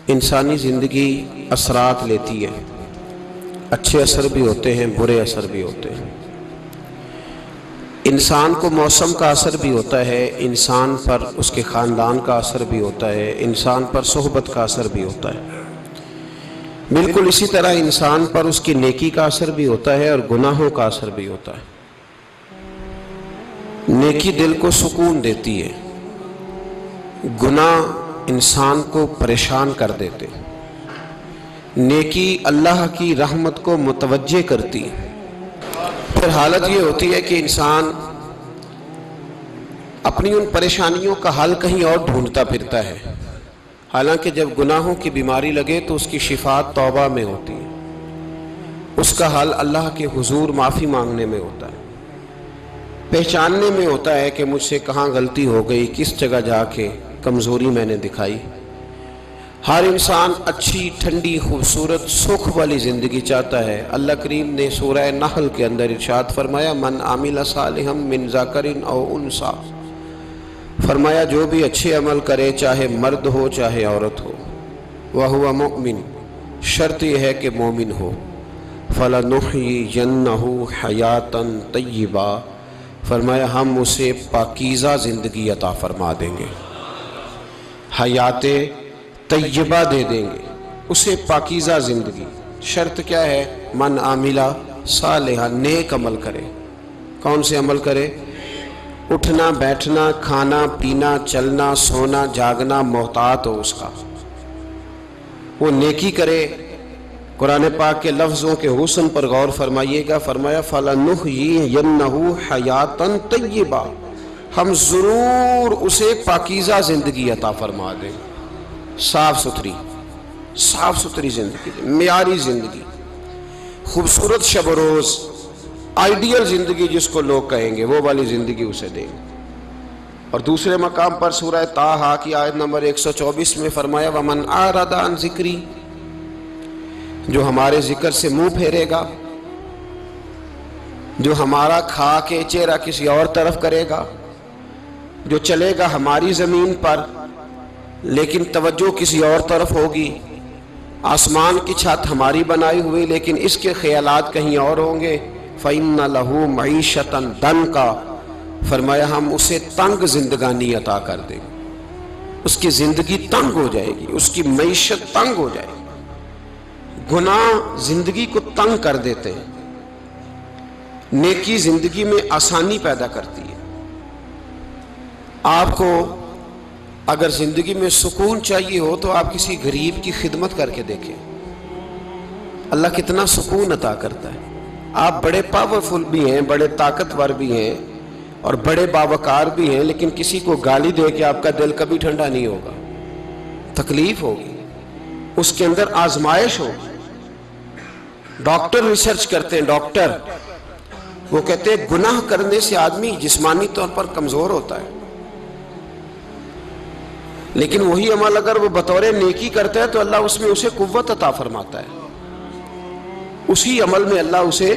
انسانی زندگی اثرات لیتی ہے، اچھے اثر بھی ہوتے ہیں، برے اثر بھی ہوتے ہیں۔ انسان کو موسم کا اثر بھی ہوتا ہے، انسان پر اس کے خاندان کا اثر بھی ہوتا ہے، انسان پر صحبت کا اثر بھی ہوتا ہے۔ بالکل اسی طرح انسان پر اس کی نیکی کا اثر بھی ہوتا ہے اور گناہوں کا اثر بھی ہوتا ہے۔ نیکی دل کو سکون دیتی ہے، گناہ انسان کو پریشان کر دیتے۔ نیکی اللہ کی رحمت کو متوجہ کرتی ہے۔ پھر حالت یہ ہوتی ہے کہ انسان اپنی ان پریشانیوں کا حل کہیں اور ڈھونڈتا پھرتا ہے، حالانکہ جب گناہوں کی بیماری لگے تو اس کی شفا توبہ میں ہوتی ہے، اس کا حل اللہ کے حضور معافی مانگنے میں ہوتا ہے، پہچاننے میں ہوتا ہے کہ مجھ سے کہاں غلطی ہو گئی، کس جگہ جا کے کمزوری میں نے دکھائی۔ ہر انسان اچھی، ٹھنڈی، خوبصورت، سکھ والی زندگی چاہتا ہے۔ اللہ کریم نے سورہ نحل کے اندر ارشاد فرمایا، من عامل صالحا من ذکر او انثی، فرمایا جو بھی اچھے عمل کرے، چاہے مرد ہو چاہے عورت ہو، وہو مؤمن، شرط یہ ہے کہ مومن ہو، فلنحیینہ حیاتا طیبہ، فرمایا ہم اسے پاکیزہ زندگی عطا فرما دیں گے، حیات طیبہ دے دیں گے اسے، پاکیزہ زندگی۔ شرط کیا ہے؟ من عاملہ صالحا، نیک عمل کرے۔ کون سے عمل کرے؟ اٹھنا بیٹھنا، کھانا پینا، چلنا سونا جاگنا محتاط ہو اس کا، وہ نیکی کرے۔ قرآن پاک کے لفظوں کے حسن پر غور فرمائیے گا، فرمایا فَلَنُحْيِيَنَّهُ حَيَاتًا طَيِّبًا، ہم ضرور اسے پاکیزہ زندگی عطا فرما دیں، صاف ستھری زندگی، معیاری زندگی، خوبصورت شب و روز، آئیڈیل زندگی جس کو لوگ کہیں گے، وہ والی زندگی اسے دیں گے۔ اور دوسرے مقام پر سورہ طٰہٰ کی آیت نمبر 124 میں فرمایا وَمَنْ أَعْرَضَ عَنْ ذِكْرِي، جو ہمارے ذکر سے منہ پھیرے گا، جو ہمارا کھا کے چہرہ کسی اور طرف کرے گا، جو چلے گا ہماری زمین پر لیکن توجہ کسی اور طرف ہوگی، آسمان کی چھت ہماری بنائی ہوئی لیکن اس کے خیالات کہیں اور ہوں گے، فَإِنَّ لَهُ مَعِيشَةً ضَنْكًا، فرمایا ہم اسے تنگ زندگانی عطا کر دیں گے، اس کی زندگی تنگ ہو جائے گی، اس کی معیشت تنگ ہو جائے گی۔ گناہ زندگی کو تنگ کر دیتے ہیں، نیکی زندگی میں آسانی پیدا کرتی ہے۔ آپ کو اگر زندگی میں سکون چاہیے ہو تو آپ کسی غریب کی خدمت کر کے دیکھیں، اللہ کتنا سکون عطا کرتا ہے۔ آپ بڑے پاورفل بھی ہیں، بڑے طاقتور بھی ہیں اور بڑے باوقار بھی ہیں، لیکن کسی کو گالی دے کے آپ کا دل کبھی ٹھنڈا نہیں ہوگا، تکلیف ہوگی، اس کے اندر آزمائش ہوگی۔ ڈاکٹر ریسرچ کرتے ہیں، ڈاکٹر وہ کہتے ہیں گناہ کرنے سے آدمی جسمانی طور پر کمزور ہوتا ہے، لیکن وہی عمل اگر وہ بطور نیکی کرتا ہے تو اللہ اس میں اسے قوت عطا فرماتا ہے، اسی عمل میں اللہ اسے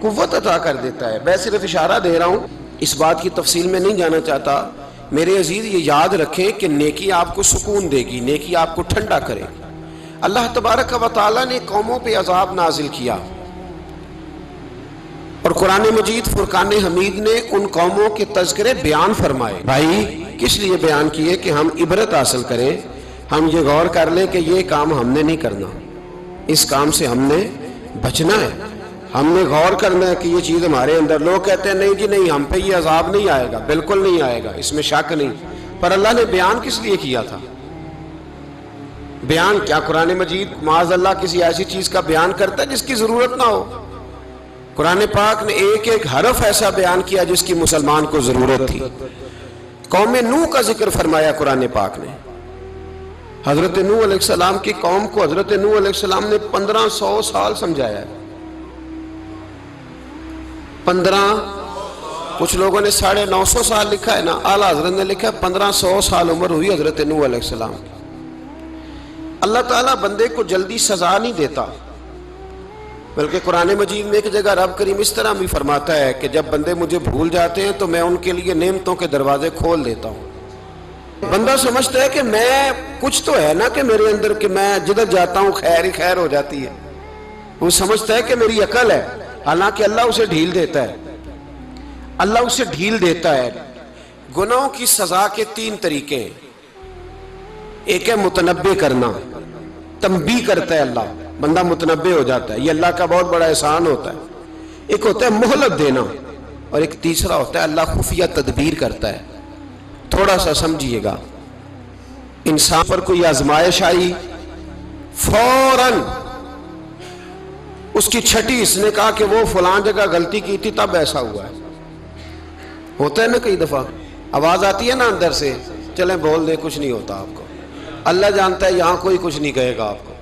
قوت عطا کر دیتا ہے۔ میں صرف اشارہ دے رہا ہوں، اس بات کی تفصیل میں نہیں جانا چاہتا۔ میرے عزیز یہ یاد رکھیں کہ نیکی آپ کو سکون دے گی، نیکی آپ کو ٹھنڈا کرے گی۔ اللہ تبارک و تعالیٰ نے قوموں پہ عذاب نازل کیا اور قرآن مجید فرقان حمید نے ان قوموں کے تذکرے بیان فرمائے۔ بھائی کس لیے بیان کیے؟ کہ ہم عبرت حاصل کریں، ہم یہ غور کر لیں کہ یہ کام ہم نے نہیں کرنا، اس کام سے ہم نے بچنا ہے، ہم نے غور کرنا ہے کہ یہ چیز ہمارے اندر۔ لوگ کہتے ہیں نہیں جی نہیں، ہم پہ یہ عذاب نہیں آئے گا، بالکل نہیں آئے گا، اس میں شک نہیں، پر اللہ نے بیان کس لیے کیا تھا؟ بیان کیا قرآن مجید معاذ اللہ کسی ایسی چیز کا بیان کرتا ہے جس کی ضرورت نہ ہو؟ قرآن پاک نے ایک ایک حرف ایسا بیان کیا جس کی مسلمان کو ضرورت تھی۔ قوم نوح کا ذکر فرمایا قرآن پاک نے، حضرت نوح علیہ السلام کی قوم کو حضرت نوح علیہ السلام نے 1500 سال سمجھایا ہے، کچھ لوگوں نے 950 سال لکھا ہے نا، اعلیٰ حضرت نے لکھا 1500 سال عمر ہوئی حضرت نوح علیہ السلام کی۔ اللہ تعالیٰ بندے کو جلدی سزا نہیں دیتا، بلکہ قرآن مجید میں ایک جگہ رب کریم اس طرح بھی فرماتا ہے کہ جب بندے مجھے بھول جاتے ہیں تو میں ان کے لیے نعمتوں کے دروازے کھول دیتا ہوں، بندہ سمجھتا ہے کہ میں کچھ تو ہے نا کہ میرے اندر کہ میں جدھر جاتا ہوں خیر ہی خیر ہو جاتی ہے، وہ سمجھتا ہے کہ میری عقل ہے، حالانکہ اللہ اسے ڈھیل دیتا ہے، اللہ اسے ڈھیل دیتا ہے۔ گناہوں کی سزا کے 3 طریقے ہیں۔ ایک ہے متنبع کرنا، تنبیہ کرتا ہے اللہ، بندہ متنبع ہو جاتا ہے، یہ اللہ کا بہت بڑا احسان ہوتا ہے۔ ایک ہوتا ہے مہلت دینا، اور ایک تیسرا ہوتا ہے اللہ خفیہ تدبیر کرتا ہے۔ تھوڑا سا سمجھیے گا، انسان پر کوئی آزمائش آئی، فوراً اس کی چھٹی اس نے کہا کہ وہ فلان جگہ غلطی کی تھی تب ایسا ہوا ہے۔ ہوتا ہے نا کئی دفعہ آواز آتی ہے نا اندر سے، چلیں بول دیں کچھ نہیں ہوتا آپ کو، اللہ جانتا ہے یہاں کوئی کچھ نہیں کہے گا آپ کو،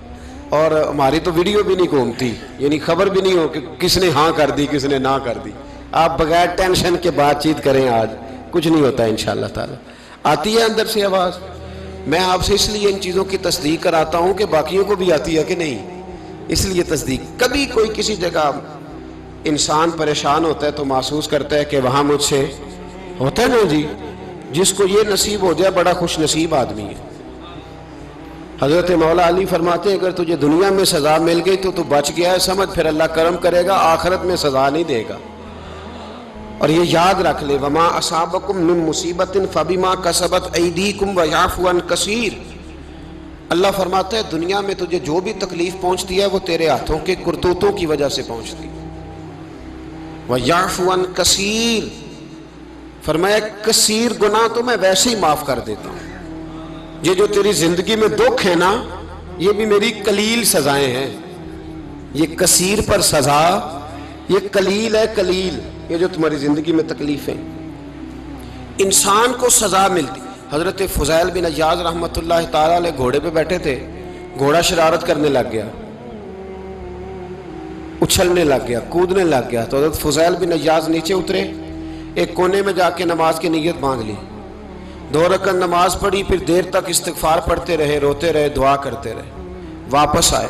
اور ہماری تو ویڈیو بھی نہیں گھومتی، یعنی خبر بھی نہیں ہو کہ کس نے ہاں کر دی کس نے نہ کر دی۔ آپ بغیر ٹینشن کے بات چیت کریں، آج کچھ نہیں ہوتا انشاءاللہ تعالی۔ آتی ہے اندر سے آواز؟ میں آپ سے اس لیے ان چیزوں کی تصدیق کراتا ہوں کہ باقیوں کو بھی آتی ہے کہ نہیں، اس لیے تصدیق۔ کبھی کوئی کسی جگہ انسان پریشان ہوتا ہے تو محسوس کرتا ہے کہ وہاں مجھ سے ہوتا ہے نا جی، جس کو یہ نصیب ہو جائے بڑا خوش نصیب آدمی ہے۔ حضرت مولا علی فرماتے ہیں اگر تجھے دنیا میں سزا مل گئی تو بچ گیا ہے، سمجھ پھر اللہ کرم کرے گا، آخرت میں سزا نہیں دے گا۔ اور یہ یاد رکھ لے، وما اصابکم من مصیبت فبما کسبت ایدیکم ویعفو عن کثیر۔ اللہ فرماتا ہے دنیا میں تجھے جو بھی تکلیف پہنچتی ہے وہ تیرے ہاتھوں کے کرتوتوں کی وجہ سے پہنچتی ہے۔ ویعفو عن کثیر، فرمایا کثیر گناہ تو میں ویسے ہی معاف کر دیتا ہوں۔ یہ جو تیری زندگی میں دکھ ہے نا، یہ بھی میری قلیل سزائیں ہیں۔ یہ کثیر پر سزا، یہ قلیل ہے، قلیل یہ جو تمہاری زندگی میں تکلیف ہیں۔ انسان کو سزا ملتی۔ حضرت فضیل بن عیاض رحمۃ اللہ تعالی علیہ گھوڑے پہ بیٹھے تھے، گھوڑا شرارت کرنے لگ گیا، اچھلنے لگ گیا، کودنے لگ گیا، تو حضرت فضیل بن عیاض نیچے اترے، ایک کونے میں جا کے نماز کی نیت باندھ لی، 2 رکعت نماز پڑھی، پھر دیر تک استغفار پڑھتے رہے، روتے رہے، دعا کرتے رہے، واپس آئے۔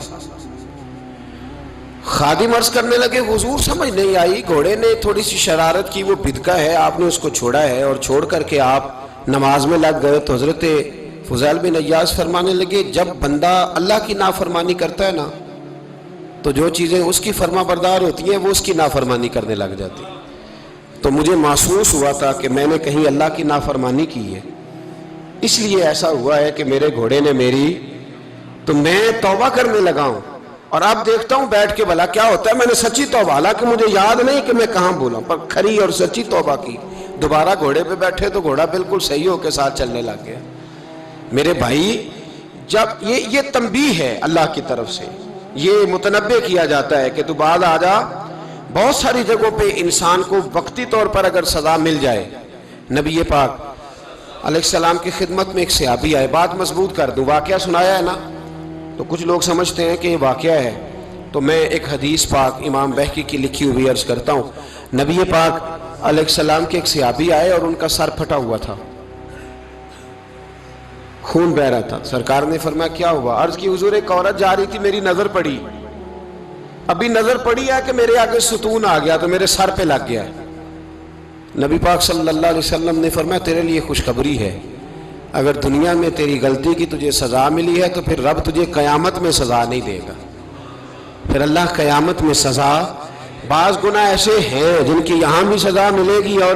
خادم عرض کرنے لگے حضور سمجھ نہیں آئی، گھوڑے نے تھوڑی سی شرارت کی، وہ بدکا ہے، آپ نے اس کو چھوڑا ہے اور چھوڑ کر کے آپ نماز میں لگ گئے۔ تو حضرت فضیل بن عیاض فرمانے لگے جب بندہ اللہ کی نافرمانی کرتا ہے نا تو جو چیزیں اس کی فرما بردار ہوتی ہیں وہ اس کی نافرمانی کرنے لگ جاتی۔ تو مجھے محسوس ہوا تھا کہ میں نے کہیں اللہ کی نافرمانی کی ہے، اس لیے ایسا ہوا ہے کہ میرے گھوڑے نے میری، تو میں توبہ کرنے لگا ہوں، اور اب دیکھتا ہوں بیٹھ کے بھلا کیا ہوتا ہے۔ میں نے سچی توبہ، حالانکہ مجھے یاد نہیں کہ میں کہاں بولا، پر کھری اور سچی توبہ کی۔ دوبارہ گھوڑے پہ بیٹھے تو گھوڑا بالکل صحیح ہو کے ساتھ چلنے لگ گیا۔ میرے بھائی جب یہ تنبیہ ہے اللہ کی طرف سے، یہ متنبہ کیا جاتا ہے کہ تو بعد آ جا۔ بہت ساری جگہوں پہ انسان کو وقتی طور پر اگر سزا مل جائے، نبی پاک علیہ السلام کی خدمت میں ایک صحابی آئے، بات مضبوط کر دوں، واقعہ سنایا ہے نا تو کچھ لوگ سمجھتے ہیں کہ یہ واقعہ ہے، تو میں ایک حدیث پاک امام بہقی کی لکھی ہوئی عرض کرتا ہوں۔ نبی پاک علیہ السلام کے ایک صحابی آئے اور ان کا سر پھٹا ہوا تھا، خون بہ رہا تھا۔ سرکار نے فرمایا کیا ہوا؟ عرض کی حضور ایک عورت جا رہی تھی، میری نظر پڑی، ابھی نظر پڑی ہے کہ میرے آگے ستون آ گیا تو میرے سر پہ لگ گیا ہے۔ نبی پاک صلی اللہ علیہ وسلم نے فرمایا تیرے لیے خوشخبری ہے، اگر دنیا میں تیری غلطی کی تجھے سزا ملی ہے تو پھر رب تجھے قیامت میں سزا نہیں دے گا، پھر اللہ قیامت میں سزا۔ بعض گناہ ایسے ہیں جن کی یہاں بھی سزا ملے گی اور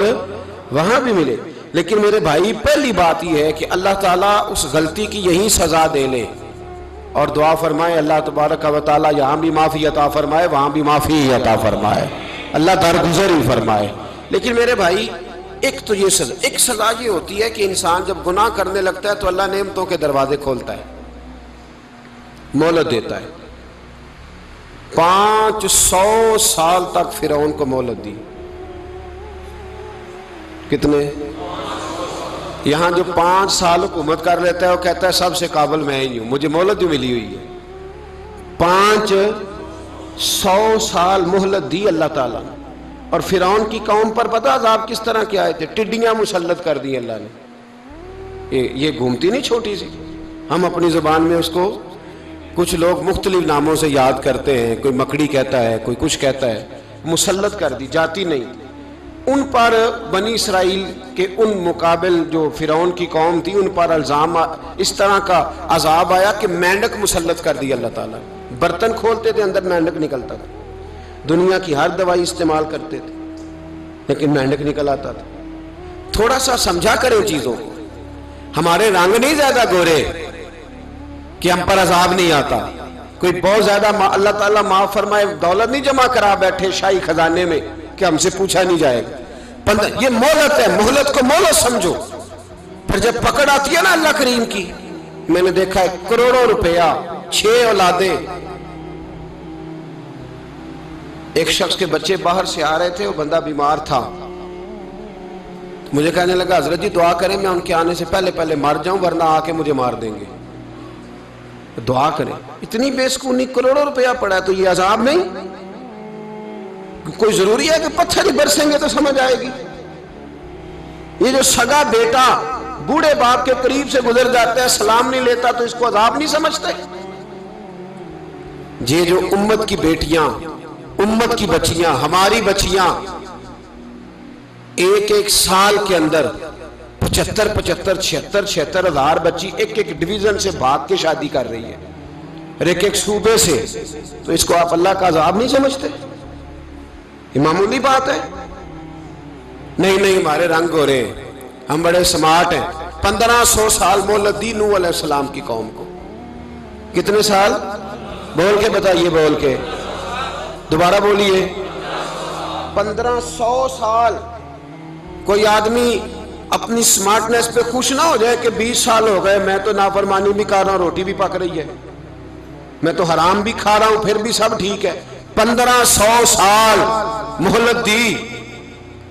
وہاں بھی ملے، لیکن میرے بھائی پہلی بات یہ ہے کہ اللہ تعالیٰ اس غلطی کی یہی سزا دے لے، اور دعا فرمائے اللہ تبارک و تعالیٰ یہاں بھی معافی عطا فرمائے، وہاں بھی معافی عطا فرمائے، اللہ درگزر ہی فرمائے۔ لیکن میرے بھائی ایک تو یہ سزا، ایک سزا یہ ہوتی ہے کہ انسان جب گناہ کرنے لگتا ہے تو اللہ نعمتوں کے دروازے کھولتا ہے، مہلت دیتا ہے۔ 500 سال تک فرعون کو مہلت دی، کتنے؟ یہاں جو 5 سال حکومت کر لیتا ہے وہ کہتا ہے سب سے قابل میں ہی ہوں، مجھے مہلت بھی ملی ہوئی ہے۔ 500 سال مہلت دی اللہ تعالیٰ نے، اور فرعون کی قوم پر پتہ عذاب کس طرح کے آئے تھے؟ ٹڈیاں مسلط کر دی اللہ نے۔ یہ گھومتی نہیں چھوٹی سی، ہم اپنی زبان میں اس کو کچھ لوگ مختلف ناموں سے یاد کرتے ہیں، کوئی مکڑی کہتا ہے، کوئی کچھ کہتا ہے، مسلط کر دی، جاتی نہیں۔ ان پر بنی اسرائیل کے ان مقابل جو فرعون کی قوم تھی ان پر الزام اس طرح کا عذاب آیا کہ مینڈک مسلط کر دی اللہ تعالیٰ. برتن کھولتے تھے اندر مینڈک نکلتا تھا. دنیا کی ہر دوائی استعمال کرتے تھے لیکن مینڈک نکل آتا تھا. تھوڑا سا سمجھا کریں چیزوں کو. ہمارے رنگ نہیں زیادہ گورے کہ ہم پر عذاب نہیں آتا. کوئی بہت زیادہ اللہ تعالیٰ معاف فرمائے دولت نہیں جمع کرا بیٹھے شاہی خزانے میں کہ ہم سے پوچھا نہیں جائے گا. یہ مہلت ہے, مہلت کو مہلت سمجھو. پھر جب پکڑ آتی ہے نا اللہ کریم کی, میں نے دیکھا ہے کروڑوں روپیہ 6 اولادیں. ایک شخص کے بچے باہر سے آ رہے تھے, وہ بندہ بیمار تھا. مجھے کہنے لگا حضرت جی دعا کریں میں ان کے آنے سے پہلے مر جاؤں ورنہ آ کے مجھے مار دیں گے. دعا کریں. اتنی بے سکونی, کروڑوں روپیہ پڑا ہے تو یہ عذاب نہیں. کوئی ضروری ہے کہ پتھر ہی برسیں گے تو سمجھ آئے گی. یہ جو سگا بیٹا بوڑھے باپ کے قریب سے گزر جاتا ہے سلام نہیں لیتا تو اس کو عذاب نہیں سمجھتے. یہ جو امت کی بیٹیاں, امت کی بچیاں, ہماری بچیاں ایک سال کے اندر 75,000 ہزار بچی ایک ڈویژن سے بھاگ کے شادی کر رہی ہے اور ایک صوبے سے. تو اس کو آپ اللہ کا عذاب نہیں سمجھتے؟ یہ معمولی بات ہے. نہیں ہمارے رنگ ہو رہے ہیں, ہم بڑے سمارٹ ہیں. 1500 سال مہلت دی نوح علیہ السلام کی قوم کو. کتنے سال؟ بول کے بتائیے, بول کے دوبارہ بولیے. 1500 سال. کوئی آدمی اپنی سمارٹنس پہ خوش نہ ہو جائے کہ 20 سال ہو گئے میں تو نافرمانی بھی کر رہا ہوں, روٹی بھی پک رہی ہے, میں تو حرام بھی کھا رہا ہوں, پھر بھی سب ٹھیک ہے. 1500 سال مہلت دی.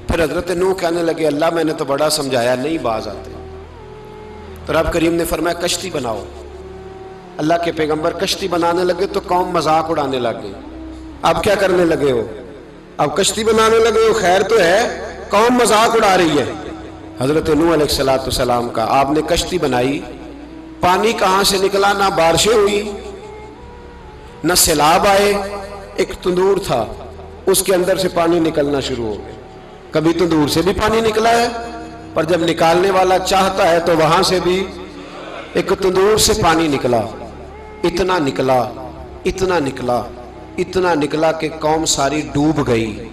پھر حضرت نوح کہنے لگے اللہ میں نے تو بڑا سمجھایا نہیں باز آتے. تو رب کریم نے فرمایا کشتی بناؤ. اللہ کے پیغمبر کشتی بنانے لگے تو قوم مذاق اڑانے لگ گئی. اب کیا کرنے لگے ہو؟ اب کشتی بنانے لگے ہو, خیر تو ہے, قوم مذاق اڑا رہی ہے. حضرت نوح علیہ السلام کا آپ نے کشتی بنائی, پانی کہاں سے نکلا, نہ بارشیں ہوئی نہ سیلاب آئے. ایک تندور تھا اس کے اندر سے پانی نکلنا شروع ہو گیا. کبھی تندور سے بھی پانی نکلا ہے, پر جب نکالنے والا چاہتا ہے تو وہاں سے بھی ایک تندور سے پانی نکلا. اتنا نکلا, اتنا نکلا, اتنا نکلا کہ قوم ساری ڈوب گئی.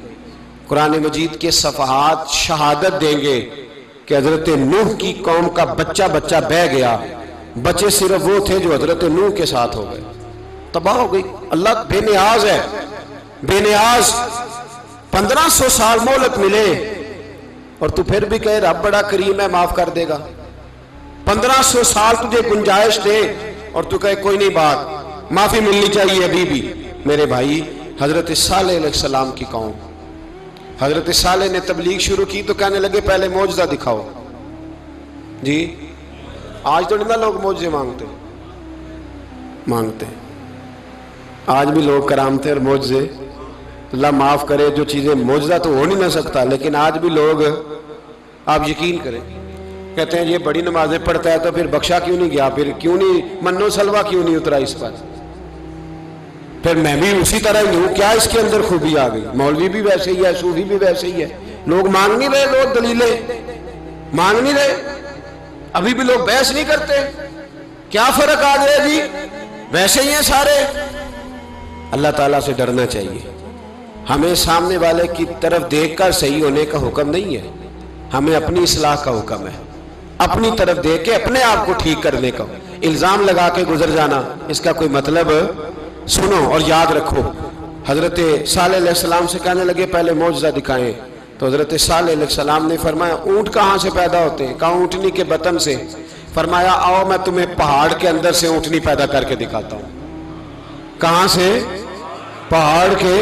قرآن مجید کے صفحات شہادت دیں گے کہ حضرت نوح کی قوم کا بچہ بہ گیا. بچے صرف وہ تھے جو حضرت نوح کے ساتھ ہو گئے, تباہ ہو گئی. اللہ بے نیاز ہے, بے نیاز. 1500 سال مہلت ملے اور تو پھر بھی کہے رب بڑا کریم ہے معاف کر دے گا. 1500 سال تجھے گنجائش دے اور تو کہے کوئی نہیں بات معافی ملنی چاہیے ابھی بھی. میرے بھائی حضرت صالح علیہ السلام کی قوم, حضرت صالح نے تبلیغ شروع کی تو کہنے لگے پہلے معجزہ دکھاؤ. جی آج تو نہیں نا لوگ معجزے مانگتے ہیں. آج بھی لوگ کرامتے اور معجزے, اللہ معاف کرے جو چیزیں معجزہ تو ہو نہیں نہ سکتا, لیکن آج بھی لوگ, آپ یقین کریں, کہتے ہیں یہ بڑی نمازیں پڑھتا ہے تو پھر بخشا کیوں نہیں گیا, پھر کیوں نہیں منو سلوا کیوں نہیں اترا اس پر, پھر میں بھی اسی طرح ہی ہوں, کیا اس کے اندر خوبی آ گئی. مولوی بھی ویسے ہی ہے, صوفی بھی ویسے ہی ہے. لوگ مانگ نہیں رہے, لوگ دلیلیں مانگ نہیں رہے. ابھی بھی لوگ بحث نہیں کرتے. کیا فرق آ گیا جی, ویسے ہی ہیں سارے. اللہ تعالیٰ سے ڈرنا چاہیے. ہمیں سامنے والے کی طرف دیکھ کر صحیح ہونے کا حکم نہیں ہے, ہمیں اپنی اصلاح کا حکم ہے. اپنی طرف دیکھ کے اپنے آپ کو ٹھیک کرنے کا. الزام لگا کے گزر جانا اس کا کوئی مطلب. سنو اور یاد رکھو, حضرت صالح علیہ السلام سے کہنے لگے پہلے معجزہ دکھائیں. تو حضرت صالح علیہ السلام نے فرمایا اونٹ کہاں سے پیدا ہوتے ہیں؟ کہا اونٹنی کے بطن سے. فرمایا آؤ میں تمہیں پہاڑ کے اندر سے اونٹنی پیدا کر کے دکھاتا ہوں. کہاں سے؟ پہاڑ کے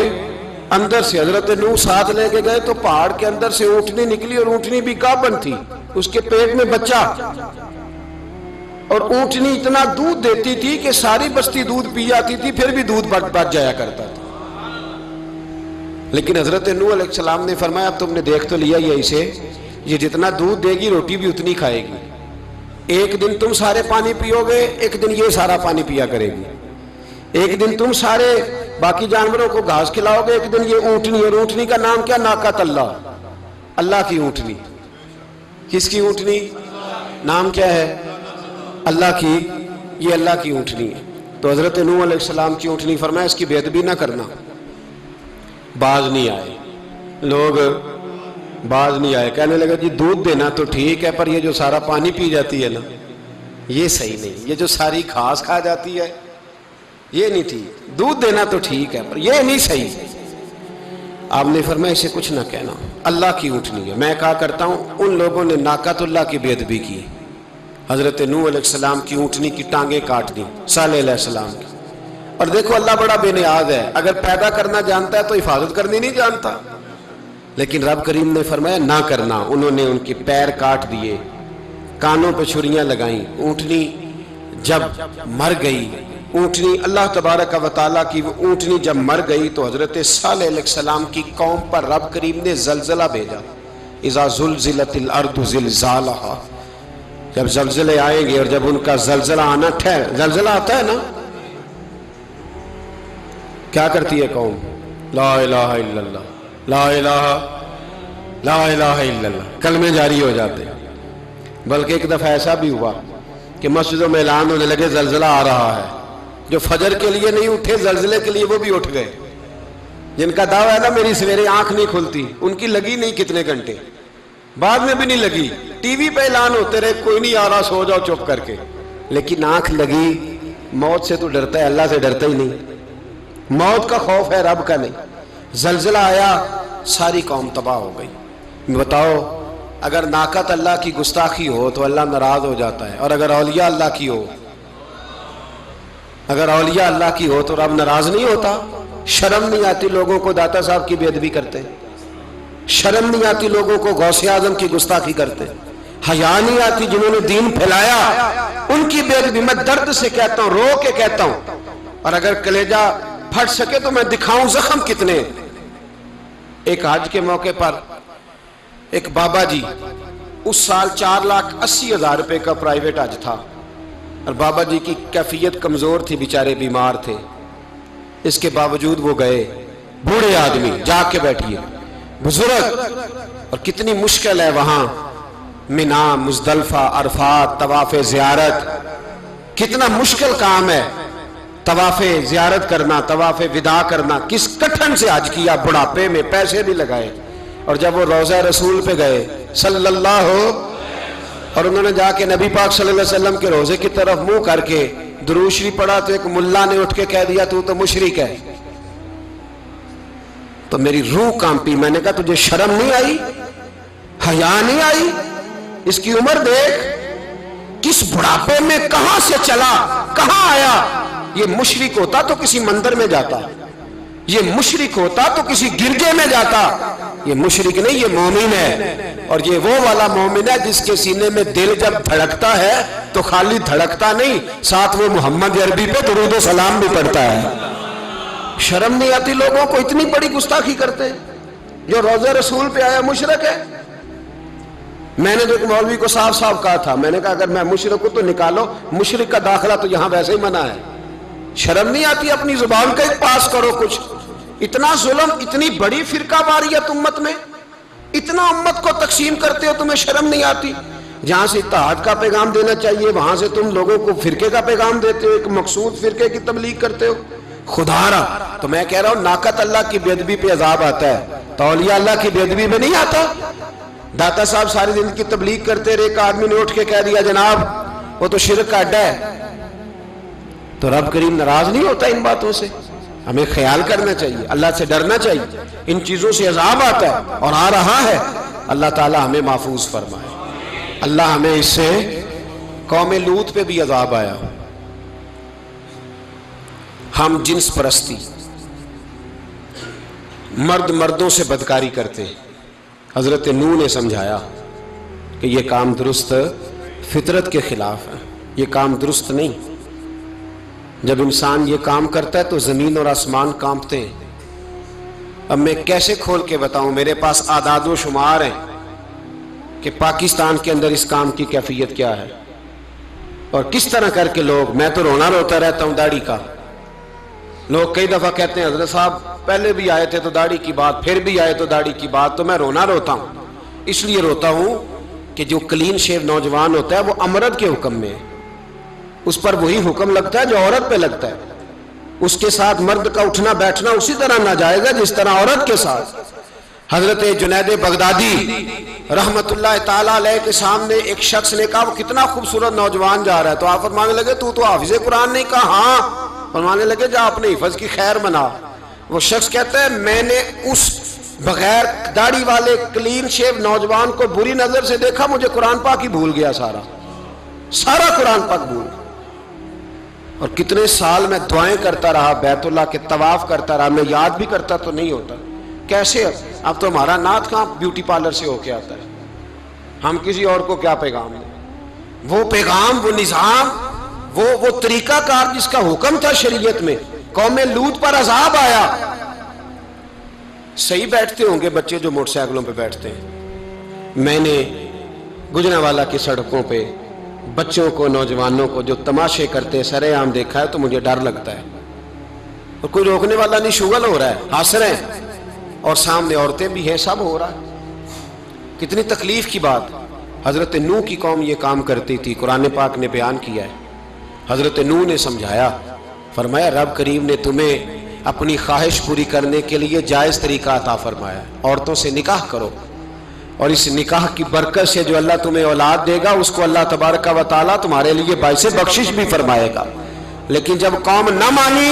اندر سے. حضرت نوح ساتھ لے کے گئے تو پہاڑ کے اندر سے اونٹنی نکلی, اور اونٹنی بھی گابن تھی, اس کے پیٹ میں بچہ, اور اونٹنی اتنا دودھ دیتی تھی کہ ساری بستی دودھ پی جاتی تھی, پھر بھی دودھ بچ جایا کرتا تھا. لیکن حضرت نوح علیہ السلام نے فرمایا اب تم نے دیکھ تو لیا یہ اسے, یہ جتنا دودھ دے گی روٹی بھی اتنی کھائے گی. ایک دن تم سارے پانی پیو گے, ایک دن یہ سارا پانی پیا کرے گی. ایک دن تم سارے باقی جانوروں کو گھاس کھلاؤ گے, ایک دن یہ اونٹنی, اور اونٹنی کا نام کیا؟ ناقۃ اللہ. اللہ کی اونٹنی. کس کی اونٹنی؟ نام کیا ہے؟ اللہ کی. یہ اللہ کی اونٹنی ہے. تو حضرت نوح علیہ السلام کی اونٹنی فرمایا اس کی بے ادبی نہ کرنا. باز نہیں آئے لوگ، باز نہیں آئے. کہنے لگا جی دودھ دینا تو ٹھیک ہے، پر یہ جو سارا پانی پی جاتی ہے نا یہ صحیح نہیں. یہ جو ساری گھاس کھا جاتی ہے یہ نہیں ٹھیک. دودھ دینا تو ٹھیک ہے پر یہ نہیں صحیح. آپ نے فرمایا اسے کچھ نہ کہنا، اللہ کی اونٹنی ہے. میں کہا کرتا ہوں ان لوگوں نے ناقۃ اللہ کی بے ادبی کی. حضرت نوح علیہ السلام کی اونٹنی کی ٹانگیں کاٹ دی، صالح علیہ السلام کی. اور دیکھو اللہ بڑا بے نیاز ہے، اگر پیدا کرنا جانتا ہے تو حفاظت کرنی نہیں جانتا. لیکن رب کریم نے فرمایا نہ کرنا. انہوں نے ان کے پیر کاٹ دیے، کانوں پہ چھریاں لگائیں. اونٹنی جب مر گئی، اونٹنی اللہ تبارک و تعالیٰ کی وہ اونٹنی جب مر گئی تو حضرت صالح علیہ السلام کی قوم پر رب کریم نے زلزلہ بھیجا. اذا زلزلت الارض زلزالہا. جب زلزلے آئیں گے اور جب ان کا زلزلہ آنا زلزلہ آتا ہے نا، کیا کرتی ہے قوم؟ لا الہ الا اللہ، لا الہ الا اللہ، کلمے جاری ہو جاتے ہیں. بلکہ ایک دفعہ ایسا بھی ہوا کہ مسجدوں میں اعلان ہونے لگے زلزلہ آ رہا ہے. جو فجر کے لیے نہیں اٹھے زلزلے کے لیے وہ بھی اٹھ گئے. جن کا دعویٰ ہے نا میری سویرے آنکھ نہیں کھلتی، ان کی لگی نہیں کتنے گھنٹے، بعد میں بھی نہیں لگی. ٹی وی پہ اعلان ہوتے رہے کوئی نہیں آ رہا سو جاؤ چپ کر کے، لیکن آنکھ لگی. موت سے تو ڈرتا ہے، اللہ سے ڈرتا ہی نہیں. موت کا خوف ہے رب کا نہیں. زلزلہ آیا ساری قوم تباہ ہو گئی. بتاؤ اگر ناقت اللہ کی گستاخی ہو تو اللہ ناراض ہو جاتا ہے، اور اگر اولیاء اللہ کی ہو، اگر اولیاء اللہ کی ہو تو رب ناراض نہیں ہوتا. شرم نہیں آتی لوگوں کو داتا صاحب کی بے ادبی کرتے، شرم نہیں آتی لوگوں کو غوث اعظم کی گستاخی کرتے، حیا نہیں آتی جنہوں نے دین پھیلایا ان کی بے ادبی. میں درد سے کہتا ہوں، رو کے کہتا ہوں، اور اگر کلیجہ پھٹ سکے تو میں دکھاؤں زخم کتنے. ایک حج کے موقع پر ایک بابا جی، اس سال 4,80,000 روپے کا پرائیویٹ حج تھا، اور بابا جی کی کیفیت کمزور تھی، بیچارے بیمار تھے. اس کے باوجود وہ گئے. بوڑھے آدمی، جا کے بیٹھیے، بزرگ. اور کتنی مشکل ہے وہاں منا، مزدلفہ، عرفات، طواف زیارت. کتنا مشکل کام ہے طواف زیارت کرنا، طواف وداع کرنا. کس کٹھن سے حج کیا، بڑھاپے میں پیسے بھی لگائے. اور جب وہ روضہ رسول پہ گئے صلی اللہ، اور انہوں نے جا کے نبی پاک صلی اللہ علیہ وسلم کے روضے کی طرف منہ کر کے درود شریف پڑھا تو ایک ملا نے اٹھ کے کہہ دیا تو مشرک ہے. تو میری روح کانپی. میں نے کہا تجھے شرم نہیں آئی، حیا نہیں آئی؟ اس کی عمر دیکھ، کس بڑھاپے میں کہاں سے چلا کہاں آیا. یہ مشرک ہوتا تو کسی مندر میں جاتا، یہ مشرک ہوتا تو کسی گرجے میں جاتا. یہ مشرک نہیں، یہ مومن ہے. اور یہ وہ والا مومن ہے جس کے سینے میں دل جب دھڑکتا ہے تو خالی دھڑکتا نہیں، ساتھ وہ محمد عربی پہ درود و سلام بھی پڑھتا ہے. شرم نہیں آتی لوگوں کو؟ اتنی بڑی گستاخی کرتے. جو روضہ رسول پہ آیا مشرک ہے. میں نے تو ایک مولوی کو صاف صاف کہا تھا، میں نے کہا اگر میں مشرک ہوں تو نکالو، مشرک کا داخلہ تو یہاں ویسے ہی منع ہے. شرم نہیں آتی؟ اپنی زبان کا ایک پاس کرو کچھ. اتنا ظلم، اتنی بڑی فرقہ واریت امت میں، اتنا امت کو تقسیم کرتے ہو، تمہیں شرم نہیں آتی؟ جہاں سے اتحاد کا پیغام دینا چاہیے وہاں سے تم لوگوں کو فرقے کا پیغام دیتے ہو، ایک مقصود فرقے کی تبلیغ کرتے ہو. خدا رہا تو میں کہہ رہا ہوں ناقت اللہ کی بے ادبی پہ عذاب آتا ہے، تو اولیاء اللہ کی بے ادبی پہ نہیں آتا. داتا صاحب ساری زندگی تبلیغ کرتے رہے، ایک آدمی نے اٹھ کے کہہ دیا جناب وہ تو شرک کا اڈا ہے، تو رب کریم ناراض نہیں ہوتا ان باتوں سے؟ ہمیں خیال کرنا چاہیے، اللہ سے ڈرنا چاہیے. ان چیزوں سے عذاب آتا ہے اور آ رہا ہے. اللہ تعالی ہمیں محفوظ فرمائے. اللہ ہمیں اس سے، قوم لوط پہ بھی عذاب آیا. ہم جنس پرستی، مرد مردوں سے بدکاری کرتے. حضرت نوح نے سمجھایا کہ یہ کام درست فطرت کے خلاف ہے، یہ کام درست نہیں. جب انسان یہ کام کرتا ہے تو زمین اور آسمان کانپتے ہیں. اب میں کیسے کھول کے بتاؤں؟ میرے پاس اعداد و شمار ہیں کہ پاکستان کے اندر اس کام کی کیفیت کیا ہے اور کس طرح کر کے لوگ، میں تو رونا روتا رہتا ہوں داڑھی کا. لوگ کئی دفعہ کہتے ہیں حضرت صاحب پہلے بھی آئے تھے تو داڑھی کی بات، پھر بھی آئے تو داڑھی کی بات، تو میں رونا روتا ہوں. اس لیے روتا ہوں کہ جو کلین شیو نوجوان ہوتا ہے وہ امرد کے حکم میں ہے، اس پر وہی حکم لگتا ہے جو عورت پہ لگتا ہے، اس کے ساتھ مرد کا اٹھنا بیٹھنا اسی طرح ناجائز ہے جس طرح عورت کے ساتھ۔ حضرت جنید بغدادی رحمت اللہ تعالیٰ علیہ کے سامنے ایک شخص نے کہا وہ کتنا خوبصورت نوجوان جا رہا ہے، تو آپ فرمانے لگے تو حافظ قرآن نہیں؟ کہا ہاں۔ فرمانے لگے جا اپنے حفظ کی خیر منا۔ وہ شخص کہتا ہے میں نے اس بغیر داڑھی والے کلین شیو نوجوان کو بری نظر سے دیکھا، مجھے قرآن پاک ہی بھول گیا، سارا قرآن پاک بھول گیا۔ اور کتنے سال میں دعائیں کرتا رہا، بیت اللہ کے طواف کرتا رہا، میں یاد بھی کرتا تو نہیں ہوتا۔ کیسے اب تو ہمارا نعت کہاں بیوٹی پارلر سے ہو کے آتا ہے، ہم کسی اور کو کیا پیغام دیں؟ وہ پیغام، وہ نظام، وہ طریقہ کار جس کا حکم تھا شریعت میں، قوم لوط پر عذاب آیا۔ صحیح بیٹھتے ہوں گے بچے جو موٹر سائیکلوں پہ بیٹھتے ہیں، میں نے گجرانوالہ کی سڑکوں پہ بچوں کو، نوجوانوں کو جو تماشے کرتے سرے عام دیکھا ہے تو مجھے ڈر لگتا ہے، اور کوئی روکنے والا نہیں، شغل ہو رہا ہے، ہنس رہے ہیں، اور سامنے عورتیں بھی ہیں، سب ہو رہا ہے۔ کتنی تکلیف کی بات۔ حضرت نوح کی قوم یہ کام کرتی تھی، قرآن پاک نے بیان کیا ہے۔ حضرت نوح نے سمجھایا، فرمایا رب کریم نے تمہیں اپنی خواہش پوری کرنے کے لیے جائز طریقہ عطا فرمایا، عورتوں سے نکاح کرو، اور اس نکاح کی برکت سے جو اللہ تمہیں اولاد دے گا اس کو اللہ تبارک و تعالیٰ تمہارے لیے باعث بخشش بھی فرمائے گا۔ لیکن جب قوم نہ مانی